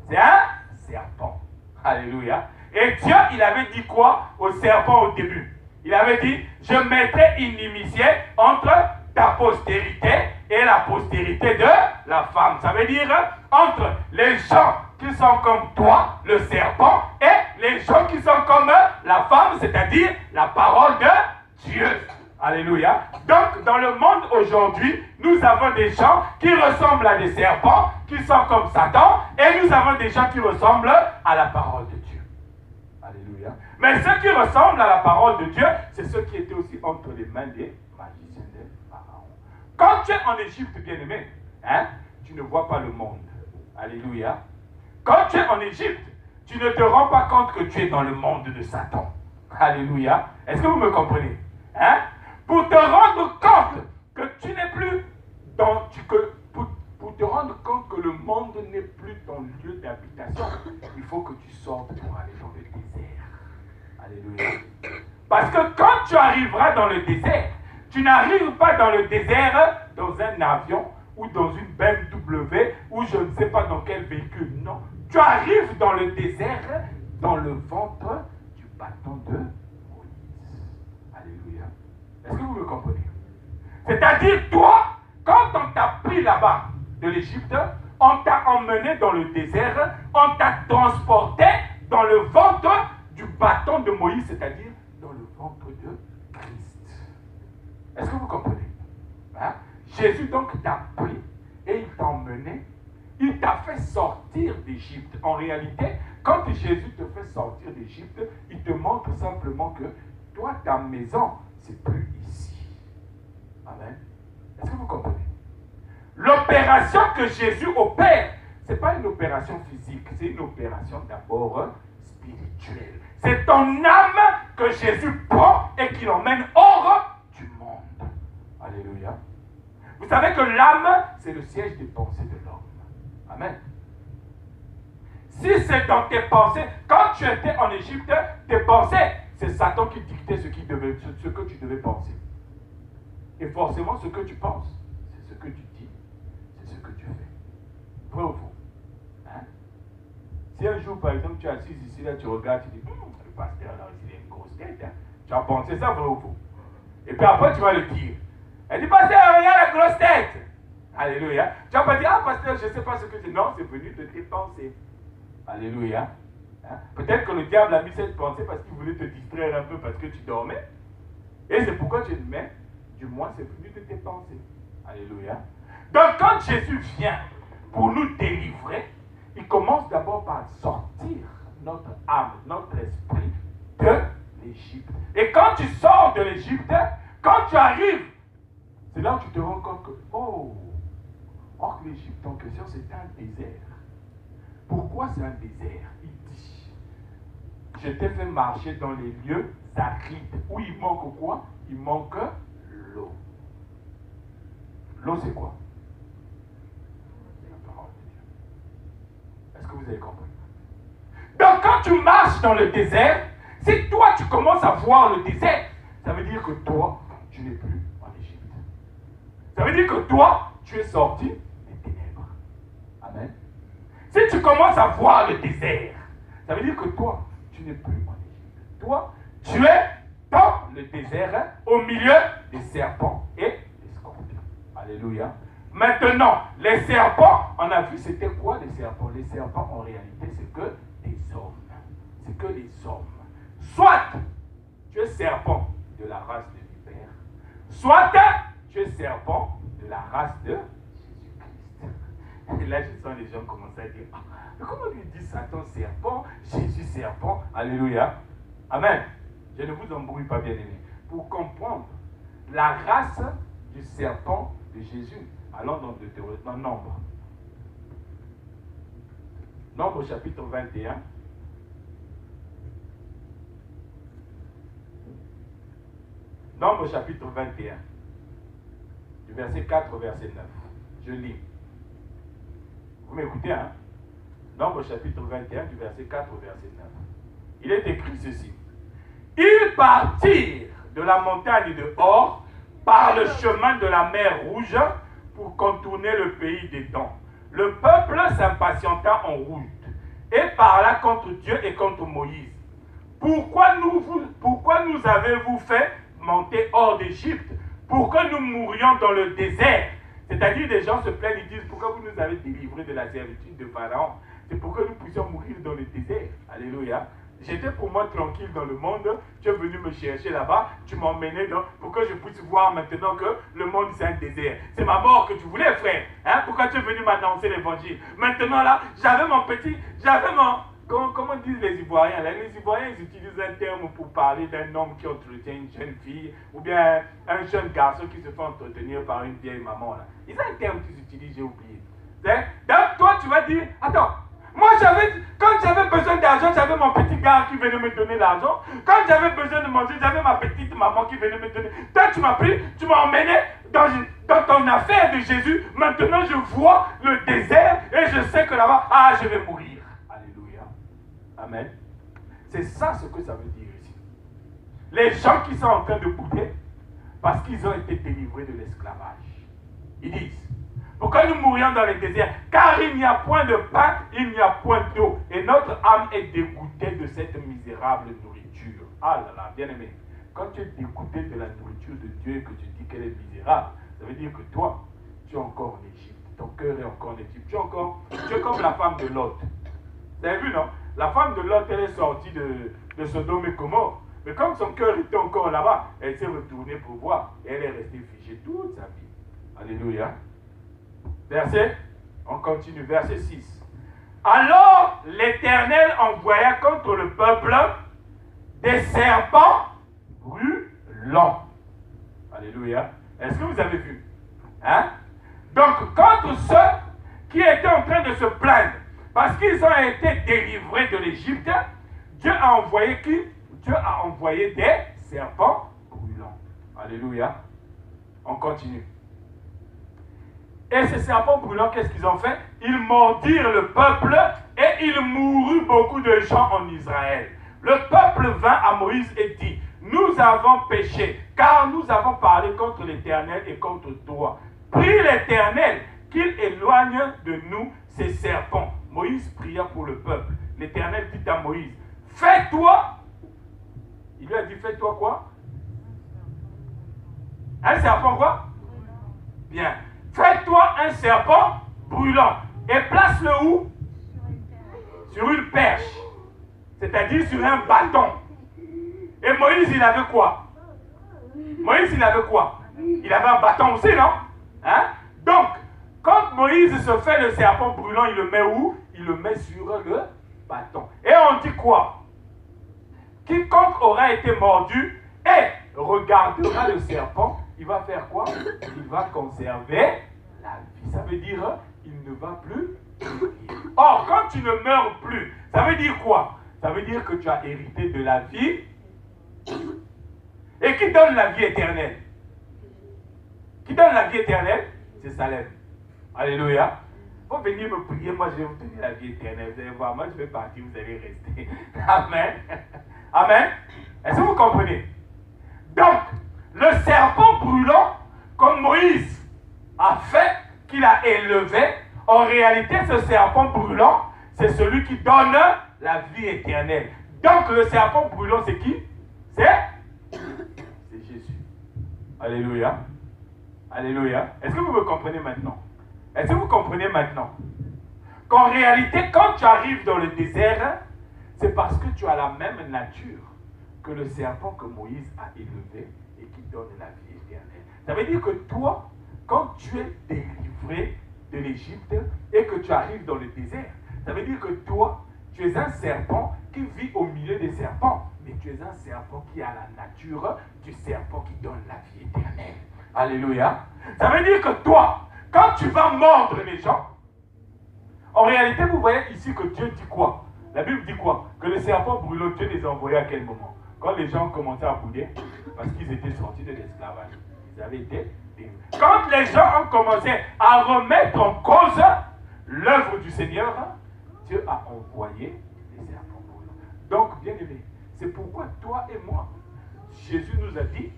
C'est un serpent. Alléluia. Et Dieu, il avait dit quoi au serpent au début? Il avait dit, je mettrai inimitié entre ta postérité et la postérité de la femme. Ça veut dire entre les gens qui sont comme toi, le serpent, et les gens qui sont comme la femme, c'est-à-dire la parole de Dieu. Alléluia. Donc, dans le monde aujourd'hui, nous avons des gens qui ressemblent à des serpents, qui sont comme Satan, et nous avons des gens qui ressemblent à la parole de Dieu. Alléluia. Mais ceux qui ressemblent à la parole de Dieu, c'est ceux qui étaient aussi entre les mains des magiciens de Pharaon. Quand tu es en Égypte, bien-aimé, hein, tu ne vois pas le monde. Alléluia. Quand tu es en Égypte, tu ne te rends pas compte que tu es dans le monde de Satan. Alléluia. Est-ce que vous me comprenez? Hein? Pour te rendre compte que tu n'es plus dans... Pour te rendre compte que le monde n'est plus ton lieu d'habitation, il faut que tu sortes pour aller dans le désert. Alléluia. Parce que quand tu arriveras dans le désert, tu n'arrives pas dans le désert dans un avion ou dans une BMW ou je ne sais pas dans quel véhicule. Non. Tu arrives dans le désert, dans le ventre du bâton de Moïse. Alléluia. Est-ce que vous me comprenez? C'est-à-dire, toi, quand on t'a pris là-bas de l'Égypte, on t'a emmené dans le désert, on t'a transporté dans le ventre du bâton de Moïse, c'est-à-dire dans le ventre de Christ. Est-ce que vous comprenez? Hein? Jésus donc t'a pris et il t'a emmené, il t'a fait sortir d'Égypte. En réalité, quand Jésus te fait sortir d'Égypte, il te montre simplement que toi, ta maison, c'est plus ici. Amen. Est-ce que vous comprenez? L'opération que Jésus opère, ce n'est pas une opération physique, c'est une opération d'abord spirituelle. C'est ton âme que Jésus prend et qu'il emmène hors du monde. Alléluia. Vous savez que l'âme, c'est le siège des pensées de l'homme. Amen. Si c'est dans tes pensées, quand tu étais en Égypte, tes pensées, c'est Satan qui dictait ce que tu devais penser. Et forcément, ce que tu penses, c'est ce que tu dis, c'est ce que tu fais. Vrai ou faux? Hein? Si un jour, par exemple, tu es assis ici, là, tu regardes, tu dis, le pasteur, là, il a une grosse tête. Hein? Tu as pensé ça, vrai ou faux? Et puis après, tu vas le dire. Elle dit, pasteur, regarde la grosse tête. Alléluia. Tu vas pas dire, ah, pasteur, je ne sais pas ce que c'est. Non, c'est venu de tes pensées. Alléluia. Hein? Peut-être que le diable a mis cette pensée parce qu'il voulait te distraire un peu parce que tu dormais. Et c'est pourquoi tu dis, mais du moins, c'est venu de tes pensées. Alléluia. Donc, quand Jésus vient pour nous délivrer, il commence d'abord par sortir notre âme, notre esprit de l'Égypte. Et quand tu sors de l'Égypte, quand tu arrives, c'est là où tu te rends compte que, or l'Égypte en question, c'est un désert. Pourquoi c'est un désert? Il dit, je t'ai fait marcher dans les lieux arides, où il manque quoi? Il manque l'eau. L'eau, c'est quoi? C'est la parole de Dieu. Est-ce que vous avez compris? Donc, quand tu marches dans le désert, si toi, tu commences à voir le désert, ça veut dire que toi, tu n'es plus en Égypte. Ça veut dire que toi, tu es sorti des ténèbres. Amen. Si tu commences à voir le désert, ça veut dire que toi, tu n'es plus en Égypte. Toi, tu es dans le désert, au milieu des serpents et des scorpions. Alléluia. Maintenant, les serpents, on a vu c'était quoi les serpents? Les serpents, en réalité, c'est que des hommes. C'est que des hommes. Soit tu es serpent de la race de vipère, soit tu es serpent de la race de Jésus-Christ. Et là, je sens les gens commencer à dire, mais comment lui dit Satan serpent, Jésus serpent? Alléluia. Amen. Je ne vous embrouille pas, bien aimé. Pour comprendre la race du serpent de Jésus, allons dans Nombre. Nombre chapitre 21. Nombre chapitre 21. Du verset 4 au verset 9. Je lis. Vous m'écoutez, hein? Nombre chapitre 21, du verset 4 au verset 9. Il est écrit ceci. Ils partirent de la montagne de Hor par le chemin de la mer Rouge pour contourner le pays d'Édom. Le peuple s'impatienta en route et parla contre Dieu et contre Moïse. Pourquoi nous avez-vous fait monter hors d'Égypte pour que nous mourions dans le désert? C'est-à-dire, des gens se plaignent, ils disent, pourquoi vous nous avez délivrés de la servitude de Pharaon? C'est pour que nous puissions mourir dans le désert. Alléluia. J'étais pour moi tranquille dans le monde, tu es venu me chercher là-bas, tu m'as emmené pour que je puisse voir maintenant que le monde c'est un désert. C'est ma mort que tu voulais, frère. Hein? Pourquoi tu es venu m'annoncer l'évangile? Maintenant là, j'avais mon... Comment disent les Ivoiriens là? Les Ivoiriens, ils utilisent un terme pour parler d'un homme qui entretient une jeune fille, ou bien un jeune garçon qui se fait entretenir par une vieille maman là. Ils ont un terme qu'ils utilisent, j'ai oublié. Donc toi, tu vas dire, attends, moi quand j'avais besoin d'argent, j'avais mon petit gars qui venait me donner l'argent. Quand j'avais besoin de manger, j'avais ma petite maman qui venait me donner. Toi, tu m'as pris, tu m'as emmené dans ton affaire de Jésus. Maintenant, je vois le désert et je sais que là-bas, je vais mourir. Alléluia. Amen. C'est ça ce que ça veut dire ici. Les gens qui sont en train de bouder parce qu'ils ont été délivrés de l'esclavage. Ils disent, pourquoi nous mourions dans le désert? Car il n'y a point de pain, il n'y a point d'eau. Et notre âme est dégoûtée de cette misérable nourriture. Ah là là, bien aimé. Quand tu es dégoûté de la nourriture de Dieu et que tu dis qu'elle est misérable, ça veut dire que toi, tu es encore en Égypte. Ton cœur est encore en Égypte. Tu es comme la femme de Lot. Vous avez vu, non? La femme de Lot, elle est sortie de Sodome et Gomorrhe. Mais comme son cœur était encore là-bas, elle s'est retournée pour voir. Et elle est restée figée toute sa vie. Alléluia. Verset, on continue, verset 6. Alors l'Éternel envoya contre le peuple des serpents brûlants. Alléluia. Est-ce que vous avez vu? Hein? Donc, contre ceux qui étaient en train de se plaindre, parce qu'ils ont été délivrés de l'Égypte, Dieu a envoyé qui? Dieu a envoyé des serpents brûlants. Alléluia. On continue. Et ces serpents brûlants, qu'est-ce qu'ils ont fait? Ils mordirent le peuple et il mourut beaucoup de gens en Israël. Le peuple vint à Moïse et dit, nous avons péché, car nous avons parlé contre l'Éternel et contre toi. Prie l'Éternel qu'il éloigne de nous ces serpents. Moïse pria pour le peuple. L'Éternel dit à Moïse, fais-toi. Il lui a dit, fais-toi quoi? Un serpent quoi? Bien. Fais-toi un serpent brûlant et place-le où? Sur une perche. C'est-à-dire sur un bâton. Et Moïse, il avait quoi? Moïse, il avait quoi? Il avait un bâton aussi, non? Hein? Donc, quand Moïse se fait le serpent brûlant, il le met où? Il le met sur le bâton. Et on dit quoi? Quiconque aura été mordu et regardera le serpent, il va faire quoi? Il va conserver la vie. Ça veut dire, il ne va plus mourir. Or, quand tu ne meurs plus, ça veut dire quoi? Ça veut dire que tu as hérité de la vie. Et qui donne la vie éternelle? Qui donne la vie éternelle? C'est Salem. Alléluia. Vous venir me prier, moi je vais vous donner la vie éternelle. Vous allez voir, moi je vais partir, vous allez rester. Amen. Amen. Est-ce que vous comprenez? Donc, le serpent brûlant, comme Moïse a fait, qu'il a élevé, en réalité, ce serpent brûlant, c'est celui qui donne la vie éternelle. Donc, le serpent brûlant, c'est qui? C'est Jésus. Alléluia. Alléluia. Est-ce que vous me comprenez maintenant? Est-ce que vous comprenez maintenant qu'en réalité, quand tu arrives dans le désert, c'est parce que tu as la même nature que le serpent que Moïse a élevé et qui donne la vie éternelle. Ça veut dire que toi, quand tu es délivré de l'Égypte et que tu arrives dans le désert, ça veut dire que toi, tu es un serpent qui vit au milieu des serpents, mais tu es un serpent qui a la nature du serpent qui donne la vie éternelle. Alléluia. Ça veut dire que toi, quand tu vas mordre les gens, en réalité, vous voyez ici que Dieu dit quoi? La Bible dit quoi? Que les serpents brûlants, Dieu les a envoyés à quel moment? Quand les gens commençaient à bouder, parce qu'ils étaient sortis de l'esclavage. Ils avaient été délivrés. Quand les gens ont commencé à remettre en cause l'œuvre du Seigneur, Dieu a envoyé les serpents brûlants. Donc, bien aimé, c'est pourquoi toi et moi, Jésus nous a dit,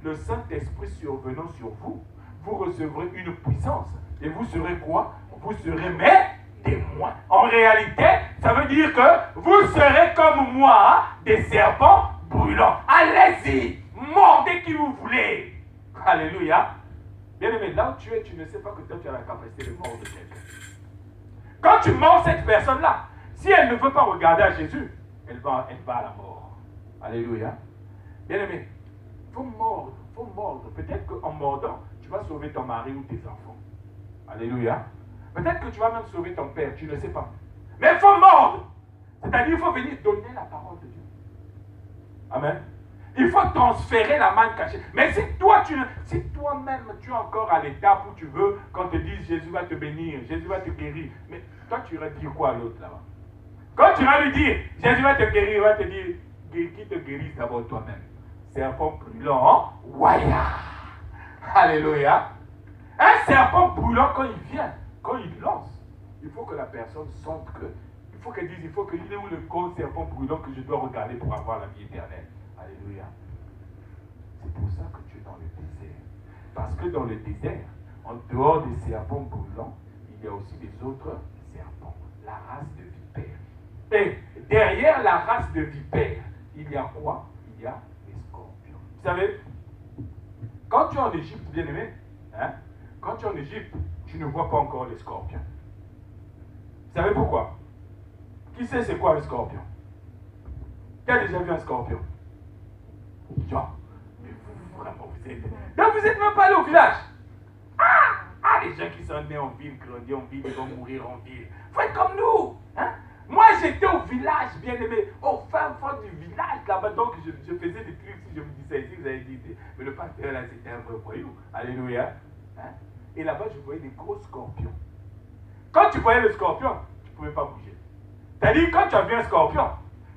le Saint-Esprit survenant sur vous, vous recevrez une puissance. Et vous serez quoi? Vous serez mes témoins. En réalité, ça veut dire que vous serez comme moi, des serpents brûlants. Allez-y, mordez qui vous voulez. Alléluia. Bien aimé, là où tu es, tu ne sais pas que toi tu as la capacité de mordre quelqu'un. Quand tu mords cette personne-là, si elle ne veut pas regarder à Jésus, elle va à la mort. Alléluia. Bien aimé, il faut mordre, il faut mordre. Peut-être qu'en mordant, tu vas sauver ton mari ou tes enfants. Alléluia. Peut-être que tu vas même sauver ton père, tu ne sais pas. Mais il faut mordre. C'est-à-dire, il faut venir donner la parole de Dieu. Amen. Il faut transférer la manne cachée. Mais si toi-même, tu es encore à l'étape où tu veux, quand te dise Jésus va te bénir, Jésus va te guérir, mais toi, tu iras dire quoi à l'autre là-bas? Quand tu vas lui dire Jésus va te guérir, il va te dire qui te guérisse d'abord toi-même. Serpent brûlant, waya. Alléluia. Un serpent brûlant, quand il vient, quand il lance, il faut que la personne sente que, il faut qu'elle dise, il faut qu'il est où le gros serpent brûlant que je dois regarder pour avoir la vie éternelle. Alléluia. C'est pour ça que tu es dans le désert. Parce que dans le désert, en dehors des serpents brûlants, il y a aussi des autres serpents, la race de vipères. Et derrière la race de vipères, il y a quoi? Il y a les scorpions. Vous savez, quand tu es en Égypte, bien aimé, hein, quand tu es en Égypte, tu ne vois pas encore les scorpions. Vous savez pourquoi? Qui sait c'est quoi le scorpion? Qui a déjà vu un scorpion? Genre, mais vous, vraiment, vous êtes... Donc vous n'êtes même pas allé au village. Les gens qui sont nés en ville, grandis en ville, ils vont mourir en ville. Faut être comme nous. Hein? Moi, j'étais au village, bien aimé, au fin fond du village, là-bas. Donc, je faisais des trucs, si je vous dis ça ici, vous allez dire, mais le pasteur, là, c'était un vrai voyou. Alléluia. Hein? Et là-bas, je voyais des gros scorpions. Quand tu voyais le scorpion, tu ne pouvais pas bouger. C'est-à-dire, quand tu as vu un scorpion,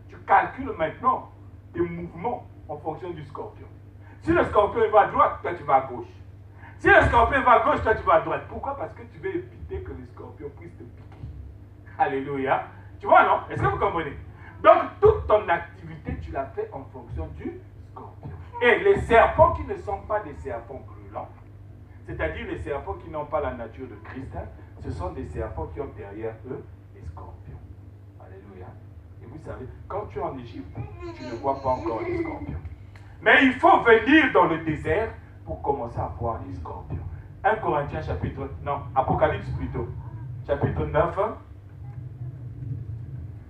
tu calcules maintenant tes mouvements en fonction du scorpion. Si le scorpion va à droite, toi, tu vas à gauche. Si le scorpion va à gauche, toi, tu vas à droite. Pourquoi? Parce que tu veux éviter que le scorpion puisse te piquer. Alléluia. Tu vois, non? Est-ce que vous comprenez? Donc, toute ton activité, tu l'as fait en fonction du scorpion. Et les serpents qui ne sont pas des serpents brûlants, c'est-à-dire les serpents qui n'ont pas la nature de Christ, ce sont des serpents qui ont derrière eux les scorpions. Alléluia. Et vous savez, quand tu es en Égypte, tu ne vois pas encore les scorpions. Mais il faut venir dans le désert pour commencer à voir les scorpions. 1 Corinthiens chapitre... Non, Apocalypse plutôt. Chapitre 9.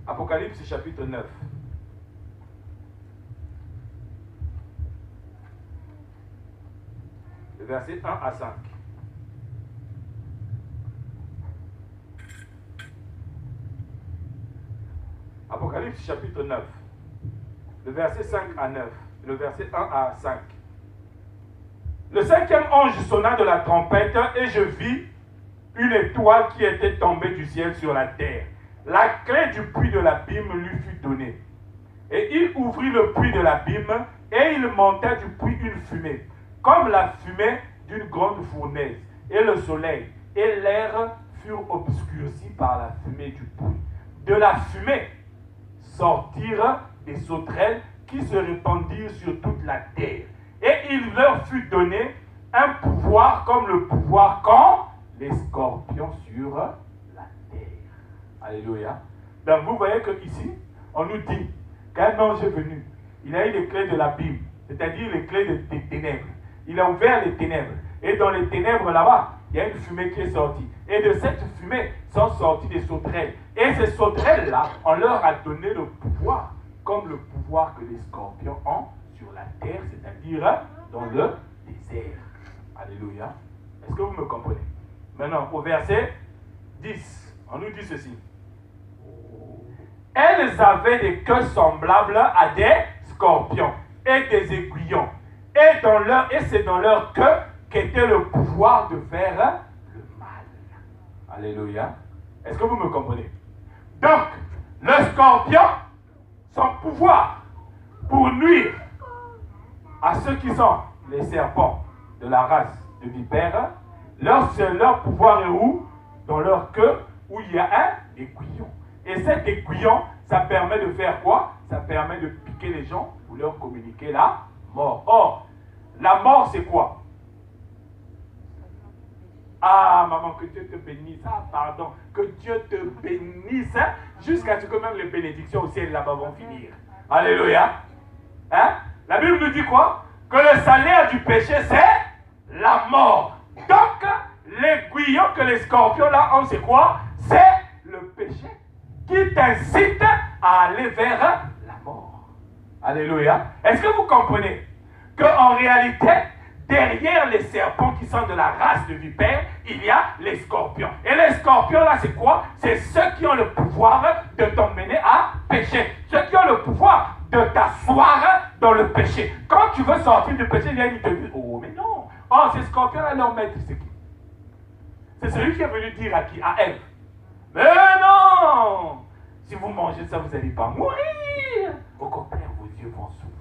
Apocalypse chapitre 9. Le verset 1 à 5. Apocalypse chapitre 9. Le verset 5 à 9. Le verset 1 à 5. Le cinquième ange sonna de la trompette et je vis une étoile qui était tombée du ciel sur la terre. La clé du puits de l'abîme lui fut donnée. Et il ouvrit le puits de l'abîme et il monta du puits une fumée, comme la fumée d'une grande fournaise. Et le soleil et l'air furent obscurcis par la fumée du puits. De la fumée sortirent des sauterelles qui se répandirent sur toute la terre. Et il leur fut donné un pouvoir comme le pouvoir qu'ont les scorpions sur la terre. Alléluia. Donc vous voyez que ici, on nous dit qu'un ange est venu. Il a eu les clés de l'abîme, c'est-à-dire les clés des ténèbres. Il a ouvert les ténèbres. Et dans les ténèbres là-bas, il y a une fumée qui est sortie. Et de cette fumée sont sorties des sauterelles. Et ces sauterelles-là, on leur a donné le pouvoir, comme le pouvoir que les scorpions ont sur la terre, c'est-à-dire dans le désert. Alléluia. Est-ce que vous me comprenez? Maintenant, au verset 10, on nous dit ceci. Elles avaient des queues semblables à des scorpions et des aiguillons. Et c'est dans leur queue qu'était le pouvoir de faire le mal. Alléluia. Est-ce que vous me comprenez? Donc, le scorpion, son pouvoir pour nuire à ceux qui sont les serpents de la race de vipères, leur pouvoir est où? Dans leur queue, où il y a un aiguillon. Et cet aiguillon, ça permet de faire quoi? Ça permet de piquer les gens pour leur communiquer la mort. Or, la mort, c'est quoi? Ah, maman, que Dieu te bénisse. Ah, pardon. Que Dieu te bénisse. Hein? Jusqu'à ce que même les bénédictions au ciel là-bas vont finir. Alléluia. Hein? La Bible nous dit quoi? Que le salaire du péché, c'est la mort. Donc, l'aiguillon que les scorpions là ont, c'est quoi? C'est le péché qui t'incite à aller vers la mort. Alléluia. Est-ce que vous comprenez qu'en réalité, derrière les serpents qui sont de la race de vipères, il y a les scorpions. Et les scorpions là, c'est quoi? C'est ceux qui ont le pouvoir de t'emmener à pécher. Ceux qui ont le pouvoir de t'asseoir dans le péché. Quand tu veux sortir du péché, ils te disent, oh mais non. Oh, ces scorpions là, leur maître, c'est qui? C'est celui qui est venu dire à qui? À Ève. Mais non! Si vous mangez ça, vous n'allez pas mourir. Au contraire, vos yeux vont s'ouvrir.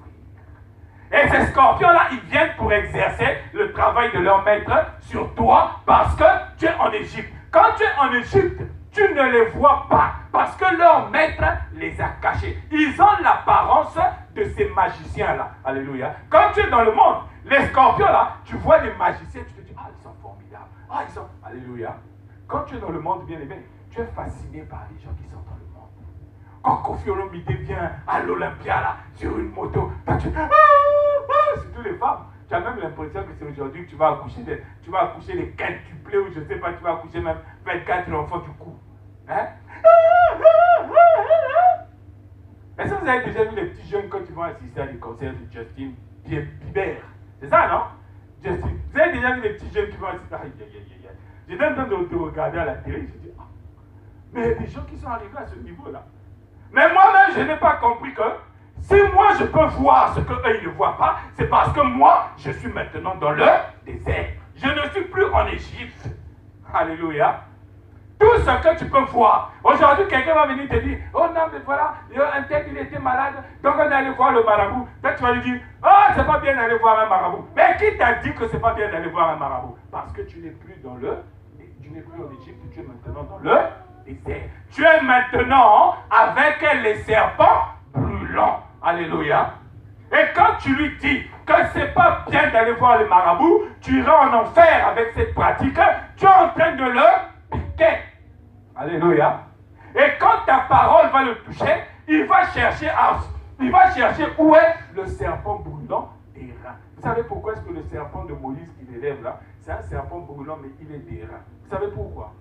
Et ces scorpions-là, ils viennent pour exercer le travail de leur maître sur toi parce que tu es en Égypte. Quand tu es en Égypte, tu ne les vois pas parce que leur maître les a cachés. Ils ont l'apparence de ces magiciens-là. Alléluia. Quand tu es dans le monde, les scorpions là, tu vois les magiciens, tu te dis, ah, ils sont formidables. Ah, ils sont... Alléluia. Quand tu es dans le monde, bien aimé, tu es fasciné par les gens qui sont dans le monde. Quand Kofi Olomide vient à l'Olympia là, sur une moto, tu... surtout les femmes. Tu as même l'impression que c'est aujourd'hui que tu vas accoucher des quintuplés ou je ne sais pas, tu vas accoucher même 24 enfants du coup. Hein? Est-ce que vous avez déjà vu les petits jeunes quand ils vont assister à des concerts de Justin Bieber? C'est ça, non? Justin. Vous avez déjà vu les petits jeunes qui vont assister? J'ai même temps de regarder à la télé, je dis, ah, mais il y a des gens qui sont arrivés à ce niveau-là. Mais moi-même, je n'ai pas compris que si moi je peux voir ce qu'eux ils ne voient pas, c'est parce que moi, je suis maintenant dans le désert. Je ne suis plus en Égypte. Alléluia. Tout ce que tu peux voir. Aujourd'hui, quelqu'un va venir te dire, oh non, mais voilà, un tel, il était malade, donc on est allé voir le marabout. Toi, tu vas lui dire, oh, c'est pas bien d'aller voir un marabout. Mais qui t'a dit que c'est pas bien d'aller voir un marabout? Parce que tu n'es plus dans tu n'es plus en Égypte, tu es maintenant dans le désert. Tu es maintenant avec les serpents brûlants. Alléluia. Et quand tu lui dis que c'est pas bien d'aller voir les marabouts, tu iras en enfer avec cette pratique, tu es en train de le piquer. Alléluia. Et quand ta parole va le toucher, il va chercher où est le serpent brûlant des reins. Vous savez pourquoi est-ce que le serpent de Moïse qu'il élève là, c'est un serpent brûlant mais il est des reins. Vous savez pourquoi?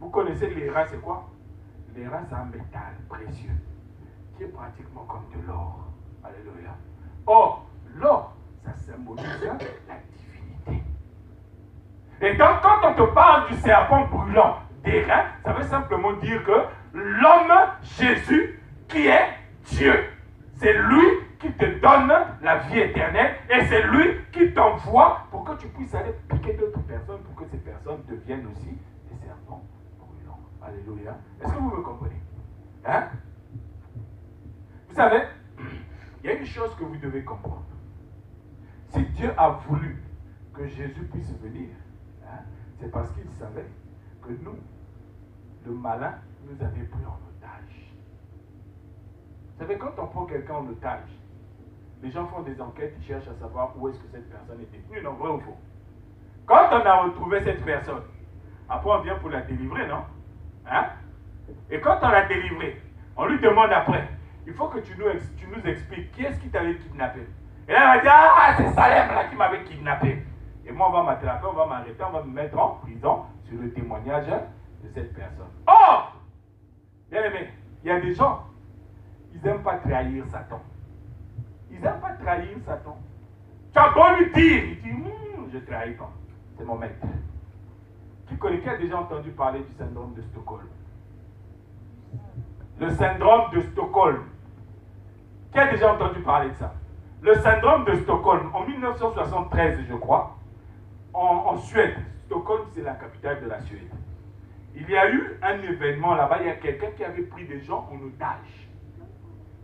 Vous connaissez les reins, c'est quoi? Les reins, c'est un métal précieux qui est pratiquement comme de l'or. Alléluia. Or, l'or, ça symbolise la divinité. Et donc, quand on te parle du serpent brûlant des reins, ça veut simplement dire que l'homme Jésus, qui est Dieu, c'est lui qui te donne la vie éternelle et c'est lui qui t'envoie pour que tu puisses aller piquer d'autres personnes pour que ces personnes deviennent aussi des serpents brûlants. Alléluia. Est-ce que vous me comprenez? Hein? Vous savez, il y a une chose que vous devez comprendre. Si Dieu a voulu que Jésus puisse venir, hein, c'est parce qu'il savait que nous, le malin, nous avait pris en otage. Vous savez, quand on prend quelqu'un en otage, les gens font des enquêtes, ils cherchent à savoir où est-ce que cette personne est détenue, non, vrai ou faux? Quand on a retrouvé cette personne, après on vient pour la délivrer, non? Hein? Et quand on l'a délivrée, on lui demande après, il faut que tu nous expliques qui est-ce qui t'avait kidnappé. Et là, elle va dire, ah, c'est Salem là qui m'avait kidnappé. Et moi, on va m'attraper, on va m'arrêter, on va me mettre en prison sur le témoignage de cette personne. Or, bien aimé, il y a des gens, ils n'aiment pas trahir Satan. Ils n'aiment pas trahir Satan. Tu as beau lui dire, il dit, je ne trahis pas. C'est mon maître. Qui a déjà entendu parler du syndrome de Stockholm? Le syndrome de Stockholm. Qui a déjà entendu parler de ça? Le syndrome de Stockholm, en 1973, je crois, en Suède. Stockholm, c'est la capitale de la Suède. Il y a eu un événement là-bas, il y a quelqu'un qui avait pris des gens en otage.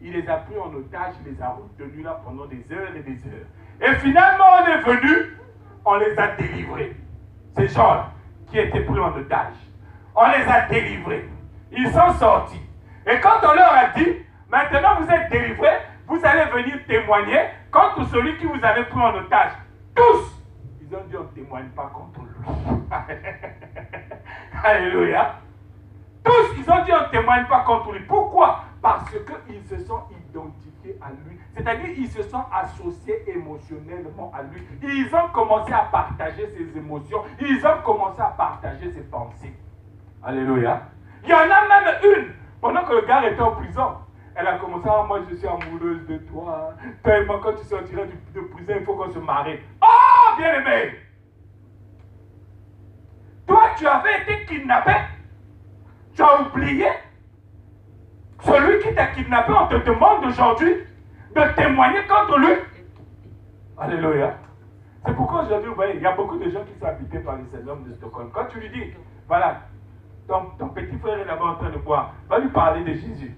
Il les a pris en otage, il les a retenus là pendant des heures et des heures. Et finalement, on est venu, on les a délivrés. Ces gens-là, qui étaient pris en otage, on les a délivrés. Ils sont sortis. Et quand on leur a dit, maintenant vous êtes délivrés, vous allez venir témoigner contre celui qui vous avait pris en otage. Tous, ils ont dit on ne témoigne pas contre lui. Alléluia. Tous, ils ont dit on ne témoigne pas contre lui. Pourquoi? Parce qu'ils se sont identifiés à lui. C'est-à-dire ils se sont associés émotionnellement à lui. Ils ont commencé à partager ses émotions. Ils ont commencé à partager ses pensées. Alléluia. Il y en a même une, pendant que le gars était en prison, elle a commencé à dire, moi je suis amoureuse de toi. Tellement quand tu sortiras de prison, il faut qu'on se marie. Oh, bien aimé! Toi, tu avais été kidnappé. Tu as oublié. Celui qui t'a kidnappé, on te demande aujourd'hui de témoigner contre lui. Alléluia. C'est pourquoi aujourd'hui, vous voyez, il y a beaucoup de gens qui sont habités par le syndrome de Stockholm. Quand tu lui dis, voilà, ton petit frère est là-bas en train de boire, va lui parler de Jésus.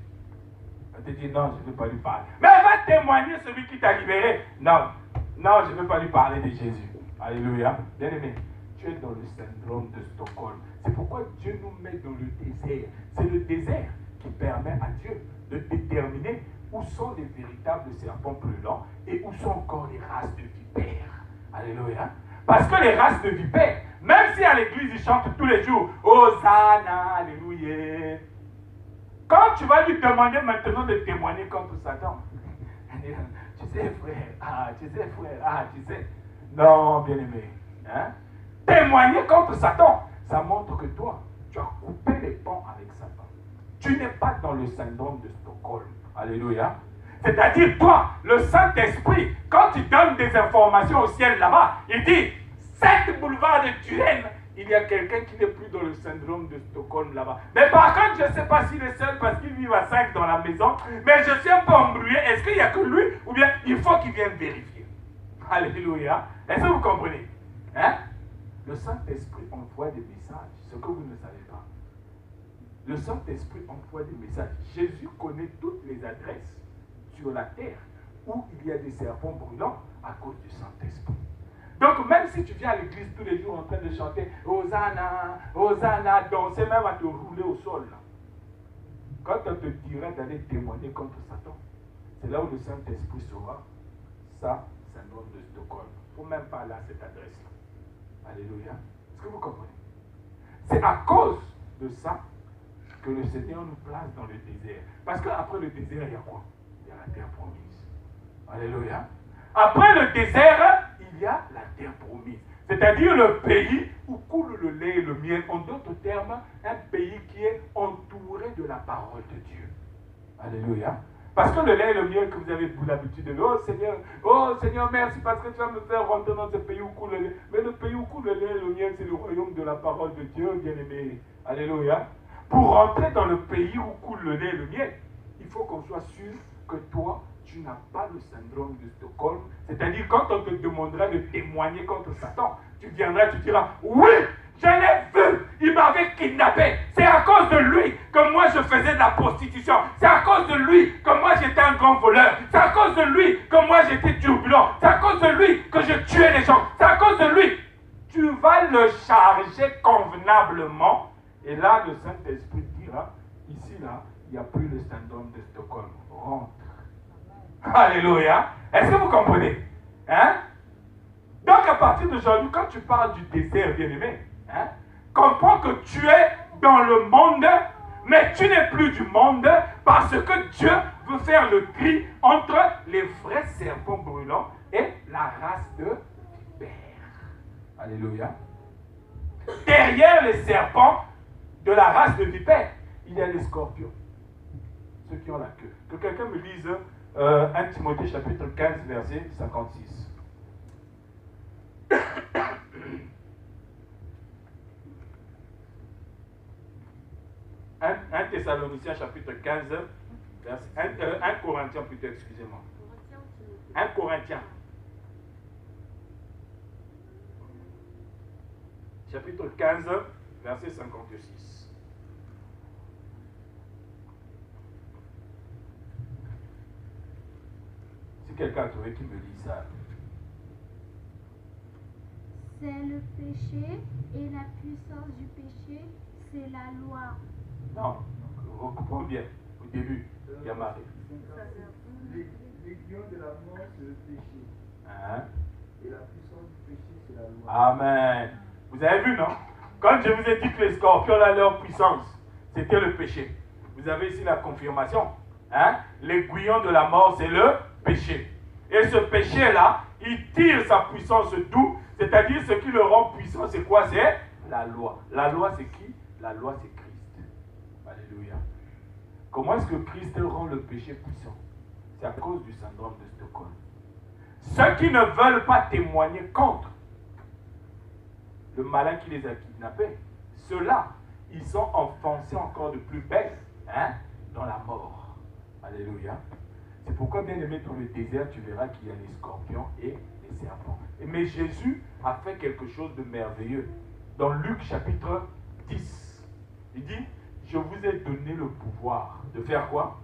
Elle te dit, non, je ne veux pas lui parler. Mais elle va témoigner celui qui t'a libéré. Non, non, je ne veux pas lui parler de Jésus. Alléluia. Bien aimé, tu es dans le syndrome de Stockholm. C'est pourquoi Dieu nous met dans le désert. C'est le désert qui permet à Dieu de déterminer où sont les véritables serpents brûlants et où sont encore les races de vipères. Alléluia. Parce que les races de vipères, même si à l'église ils chantent tous les jours, Hosanna, Alléluia. Quand tu vas lui demander maintenant de témoigner contre Satan, tu sais frère, tu sais. Non, bien-aimé. Hein? Témoigner contre Satan, ça montre que toi, tu as coupé les ponts avec Satan. Tu n'es pas dans le syndrome de Stockholm. Alléluia. C'est-à-dire, toi, le Saint-Esprit, quand il donne des informations au ciel là-bas, il dit, 7 boulevards de Turenne, il y a quelqu'un qui n'est plus dans le syndrome de Stockholm là-bas. Mais par contre, je ne sais pas s'il est seul parce qu'il vit à 5 dans la maison, mais je suis un peu embrouillé. Est-ce qu'il n'y a que lui ou bien il faut qu'il vienne vérifier? Alléluia. Est-ce que vous comprenez? Hein? Le Saint-Esprit envoie des messages, ce que vous ne savez pas. Le Saint-Esprit envoie des messages. Jésus connaît toutes les adresses sur la terre où il y a des serpents brûlants à cause du Saint-Esprit. Donc même si tu viens à l'église tous les jours en train de chanter Hosanna, Hosanna, danser même à te rouler au sol, là. Quand on te dira d'aller témoigner contre Satan, c'est là où le Saint-Esprit saura ça, syndrome de Stockholm. Il ne faut même pas aller à cette adresse-là. Alléluia. Est-ce que vous comprenez? C'est à cause de ça que le Seigneur nous place dans le désert. Parce qu'après le désert, il y a quoi? Il y a la terre promise. Alléluia. Après le désert, il y a la terre promise. C'est-à-dire le pays où coule le lait et le miel. En d'autres termes, un pays qui est entouré de la parole de Dieu. Alléluia. Parce que le lait et le miel que vous avez l'habitude de dire, oh Seigneur, merci parce que tu vas me faire rentrer dans ce pays où coule le lait. Mais le pays où coule le lait et le miel, c'est le royaume de la parole de Dieu, bien-aimé. Alléluia. Pour rentrer dans le pays où coule le lait et le miel, il faut qu'on soit sûr que toi, tu n'as pas le syndrome de Stockholm. C'est-à-dire, quand on te demandera de témoigner contre Satan, tu viendras, tu diras, oui, je l'ai vu, il m'avait kidnappé. C'est à cause de lui que moi je faisais de la prostitution. C'est à cause de lui que moi j'étais un grand voleur. C'est à cause de lui que moi j'étais turbulent. C'est à cause de lui que je tuais les gens. C'est à cause de lui. Tu vas le charger convenablement. Et là, le Saint-Esprit dira, ici, là, il n'y a plus le syndrome de Stockholm. Rentre. Alléluia. Est-ce que vous comprenez? Hein? Donc, à partir d'aujourd'hui, quand tu parles du désert, bien-aimé, hein, comprends que tu es dans le monde, mais tu n'es plus du monde parce que Dieu veut faire le tri entre les vrais serpents brûlants et la race de vipères. Alléluia. Derrière les serpents de la race de vipères, il y a les scorpions. Ceux qui ont la queue. Que quelqu'un me lise 1 Timothée chapitre 15, verset 56. 1 Thessaloniciens chapitre 15, verset 1 Corinthiens plutôt, excusez-moi. 1 Corinthiens. Chapitre 15, verset 56. Si quelqu'un a trouvé qui me lit ça. C'est le péché et la puissance du péché, c'est la loi. Non, recoupons bien au début. Il y a marqué. L'aiguillon de la mort, c'est le péché. Hein? Et la puissance du péché, c'est la loi. Amen. Vous avez vu, non? Quand je vous ai dit que les scorpions, là, leur puissance, c'était le péché. Vous avez ici la confirmation. Hein? L'aiguillon de la mort, c'est le péché. Et ce péché-là, il tire sa puissance d'où? C'est-à-dire, ce qui le rend puissant, c'est quoi? C'est la loi. La loi, c'est qui? La loi, c'est Christ. Alléluia. Comment est-ce que Christ rend le péché puissant? C'est à cause du syndrome de Stockholm. Ceux qui ne veulent pas témoigner contre le malin qui les a kidnappés, ceux-là, ils sont enfoncés encore de plus belle, hein, dans la mort. Alléluia. C'est pourquoi, bien aimé, dans le désert, tu verras qu'il y a les scorpions et les serpents. Mais Jésus a fait quelque chose de merveilleux. Dans Luc chapitre 10, il dit, je vous ai donné le pouvoir de faire quoi?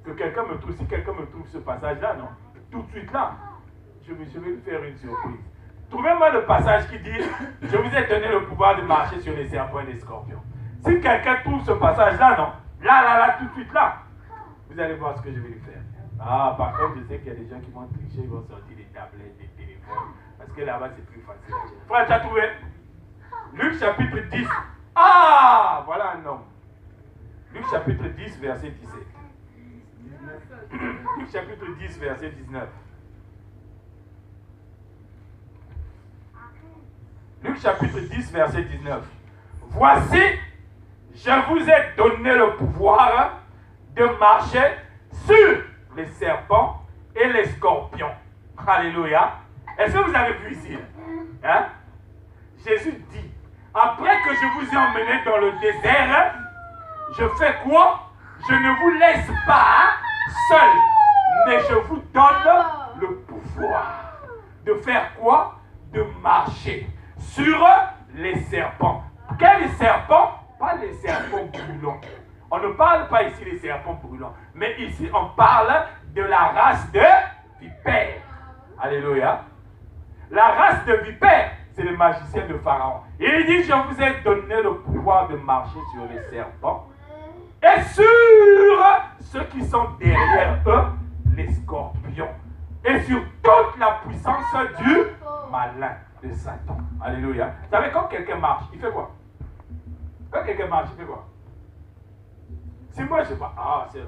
Que quelqu'un me trouve, si quelqu'un me trouve ce passage-là, non? Tout de suite là, je vais lui faire une surprise. Trouvez-moi le passage qui dit, je vous ai donné le pouvoir de marcher sur les serpents et les scorpions. Si quelqu'un trouve ce passage-là, non? Là, tout de suite là. Vous allez voir ce que je vais lui faire. Ah, par contre, je sais qu'il y a des gens qui vont tricher, ils vont sortir des tablettes, des téléphones. Parce que là-bas, c'est plus facile. Frère, tu as trouvé? Luc chapitre 10. Ah, voilà un homme. Luc chapitre 10, verset 17. Luc chapitre 10, verset 19. Luc chapitre 10, verset 19. Voici, je vous ai donné le pouvoir de marcher sur les serpents et les scorpions. Alléluia. Est-ce que vous avez vu ici? Hein? Jésus dit, après que je vous ai emmené dans le désert, je fais quoi? Je ne vous laisse pas seul, mais je vous donne le pouvoir de faire quoi? De marcher sur les serpents. Quels serpents? Pas les serpents brûlants. On ne parle pas ici des serpents brûlants, mais ici on parle de la race de vipères. Alléluia. La race de vipères, c'est le magicien de Pharaon. Il dit, je vous ai donné le pouvoir de marcher sur les serpents et sur ceux qui sont derrière eux, les scorpions, et sur toute la puissance du malin, de Satan. Alléluia. Vous savez, quand quelqu'un marche, il fait quoi? Quand quelqu'un marche, il fait quoi? Si moi je vois, ah c'est...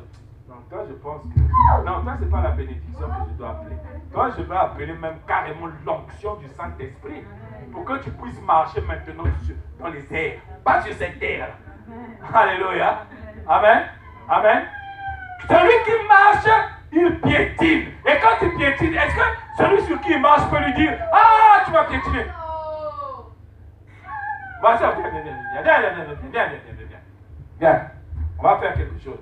Non, toi je pense que... Non, toi c'est pas la bénédiction que je dois appeler. Toi je vais appeler même carrément l'onction du Saint-Esprit. Pour que tu puisses marcher maintenant dans les airs. Pas sur cette terre. Alléluia. Amen. Amen. Celui qui marche, il piétine. Et quand il piétine, est-ce que celui sur qui il marche peut lui dire, ah, tu vas piétiner? Vas-y, viens. On va faire quelque chose.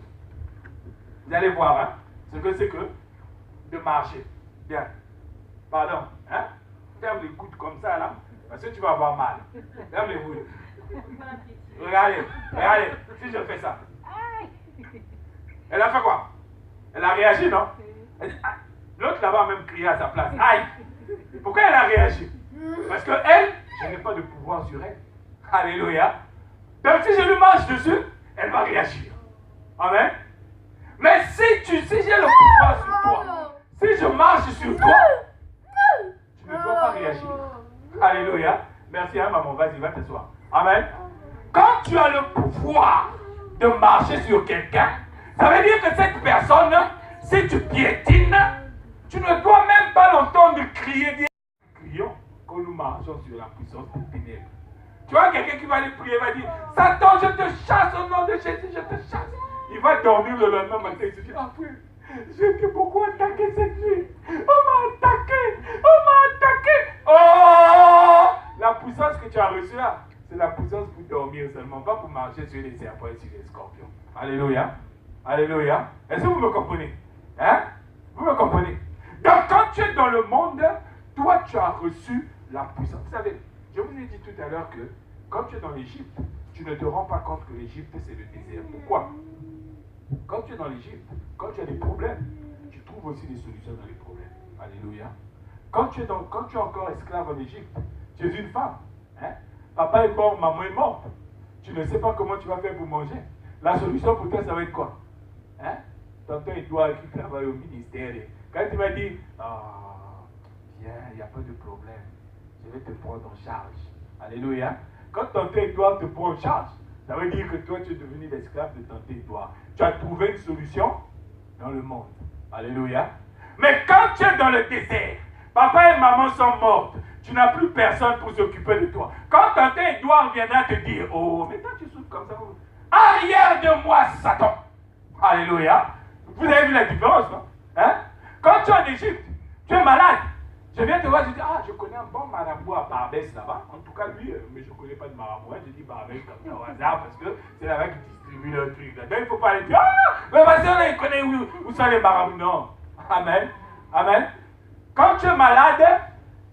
Vous allez voir hein, ce que c'est que de marcher. Bien. Pardon. Hein? Ferme les coudes comme ça là. Parce que tu vas avoir mal. Ferme les coudes. Regardez. Si je fais ça. Elle a fait quoi? Elle a réagi, non? Elle dit, ah. L'autre là-bas a même crié à sa place. Aïe! Pourquoi elle a réagi? Parce que elle, je n'ai pas de pouvoir sur elle. Alléluia. Donc si je lui marche dessus, elle va réagir. Amen. Mais si j'ai le pouvoir sur toi, si je marche sur toi, tu ne dois pas réagir. Alléluia. Merci, hein, maman. Vas-y, va t'asseoir. Amen. Quand tu as le pouvoir de marcher sur quelqu'un, ça veut dire que cette personne, si tu piétines, tu ne dois même pas l'entendre crier. Crions quand nous marchons sur la puissance des ténèbres. Tu vois quelqu'un qui va aller prier, va dire, Satan, je te chasse au nom de Jésus, je te chasse. Il va dormir le lendemain matin, il se dit, ah frère, j'ai été beaucoup attaqué cette nuit. On m'a attaqué. Oh, la puissance que tu as reçue là, c'est la puissance pour dormir seulement, pas pour marcher sur les serpents et sur les scorpions. Alléluia. Alléluia. Est-ce que vous me comprenez? Hein? Vous me comprenez? Donc quand tu es dans le monde, toi tu as reçu la puissance. Vous savez, je vous ai dit tout à l'heure que quand tu es dans l'Égypte, tu ne te rends pas compte que l'Égypte c'est le désert. Pourquoi? Quand tu es dans l'Égypte, quand tu as des problèmes, tu trouves aussi des solutions dans les problèmes. Alléluia. Quand tu es encore esclave en Égypte, tu es une femme. Hein? Papa est mort, maman est morte. Tu ne sais pas comment tu vas faire pour manger. La solution pour toi, ça va être quoi? Hein? Tonton Edouard qui travaille au ministère. Quand tu vas dire, viens, il n'y a pas de problème. Je vais te prendre en charge. Alléluia. Quand tonton Edouard te prend en charge, ça veut dire que toi, tu es devenu l'esclave de tonton Edouard. Tu as trouvé une solution dans le monde. Alléluia. Mais quand tu es dans le désert, papa et maman sont mortes. Tu n'as plus personne pour s'occuper de toi. Quand tonton Edouard viendra te dire, oh, mais toi tu souffres comme ça. Arrière de moi, Satan. Alléluia. Vous avez vu la différence, non? Hein? Quand tu es en Égypte, tu es malade. Je viens te voir, je dis, je connais un bon marabout à Barbès là-bas. En tout cas, lui, mais je ne connais pas de marabout. Je dis Barbès comme ça au hasard parce que c'est là-bas qui distribue le truc. Donc il ne faut pas aller dire, mais vas-y, on il connaît où sont les marabouts. Non. Amen. Amen. Quand tu es malade,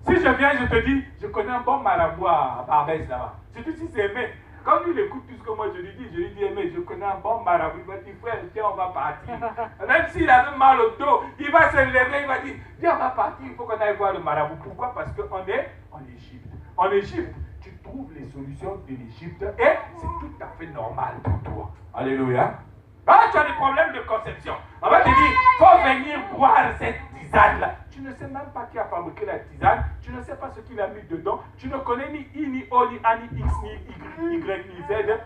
si je viens, je te dis, je connais un bon marabout à Barbès là-bas. Surtout si c'est aimé. Quand lui écoute tout ce que moi je lui dis, mais je connais un bon marabout. Il va dire, frère, tiens, on va partir. Même s'il avait mal au dos, il va se lever, il va dire, viens, on va partir, il faut qu'on aille voir le marabout. Pourquoi? Parce qu'on est en Égypte. En Égypte, tu trouves les solutions de l'Égypte et c'est tout à fait normal pour toi. Alléluia. Ah, tu as des problèmes de conception. On va te dire, faut venir boire cette tisane-là. Tu ne sais même pas qui a fabriqué la tisane. Tu ne sais pas ce qu'il a mis dedans. Tu ne connais ni I, ni O, ni A, ni X, ni Y, ni Z.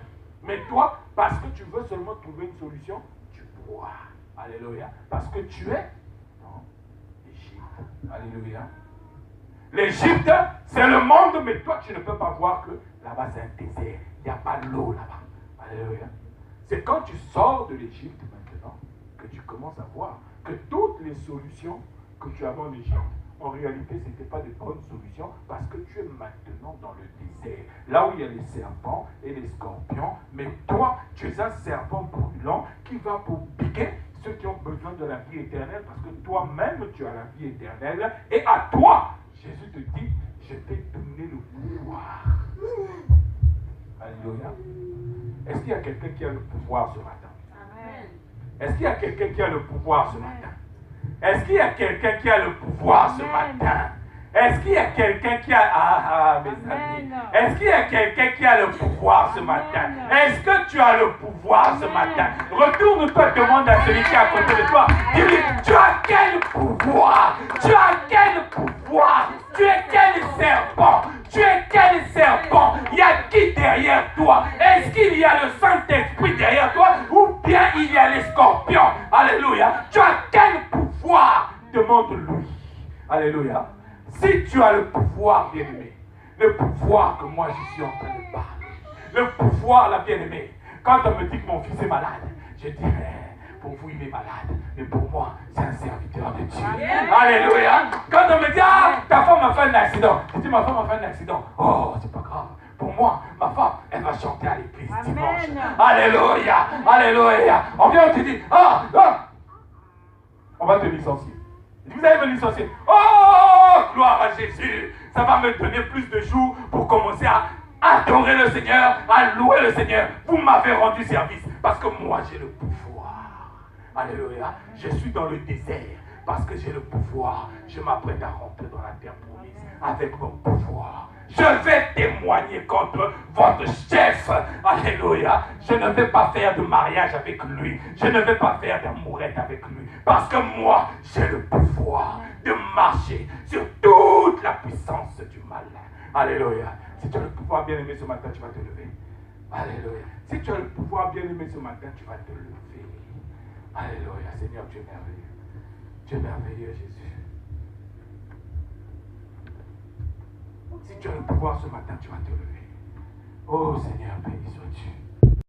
Mais toi, parce que tu veux seulement trouver une solution, tu bois. Alléluia. Parce que tu es dans l'Égypte. Alléluia. L'Égypte, c'est le monde, mais toi, tu ne peux pas voir que là-bas, c'est un désert. Il n'y a pas l'eau là-bas. Alléluia. C'est quand tu sors de l'Égypte maintenant que tu commences à voir que toutes les solutions que tu avais en Égypte, en réalité, ce n'était pas de bonnes solutions parce que tu es maintenant dans le désert. Là où il y a les serpents et les scorpions, mais toi, tu es un serpent brûlant qui va pour piquer ceux qui ont besoin de la vie éternelle parce que toi-même, tu as la vie éternelle. Et à toi, Jésus te dit, je t'ai donné le pouvoir. Alléluia. Est-ce qu'il y a quelqu'un qui a le pouvoir ce matin? Amen. Est-ce qu'il y a quelqu'un qui a le pouvoir ce matin? Est-ce qu'il y a quelqu'un qui a le pouvoir ce matin? Est-ce qu'il y a quelqu'un qui a... mes amis. Est-ce qu'il y a quelqu'un qui a le pouvoir ce matin? Est-ce que tu as le pouvoir ce matin? Retourne-toi, demande à celui qui est à côté de toi. Dis-lui, tu as quel pouvoir? Tu as quel pouvoir? Tu es quel serpent? Tu es quel serpent? Il y a qui derrière toi? Est-ce qu'il y a le Saint-Esprit derrière toi? Ou bien il y a les scorpions? Alléluia. Tu as quel pouvoir? Demande-lui. Alléluia. Si tu as le pouvoir, bien-aimé, le pouvoir que moi je suis en train de parler, le pouvoir, la bien-aimée, quand on me dit que mon fils est malade, je dis, pour vous il est malade, mais pour moi c'est un serviteur de Dieu. Alléluia. Quand on me dit, ah, ta femme a fait un accident, je dis, ma femme a fait un accident. Oh, c'est pas grave. Pour moi, ma femme, elle va chanter à l'église dimanche. Alléluia. Alléluia. On vient, on te dit, on va te licencier. Vous allez me licencier. Oh, gloire à Jésus. Ça va me donner plus de jours pour commencer à adorer le Seigneur, à louer le Seigneur. Vous m'avez rendu service parce que moi j'ai le pouvoir. Alléluia. Je suis dans le désert parce que j'ai le pouvoir. Je m'apprête à rentrer dans la terre promise avec mon pouvoir. Je vais témoigner contre votre chef. Alléluia. Je ne vais pas faire de mariage avec lui. Je ne vais pas faire d'amourette avec lui. Parce que moi, j'ai le pouvoir de marcher sur toute la puissance du mal. Alléluia. Si tu as le pouvoir bien aimé ce matin, tu vas te lever. Alléluia. Si tu as le pouvoir bien aimé ce matin, tu vas te lever. Alléluia. Seigneur, tu es merveilleux. Tu es merveilleux, Jésus. Si tu as le pouvoir ce matin, tu vas te lever. Oh Seigneur, béni sois-tu.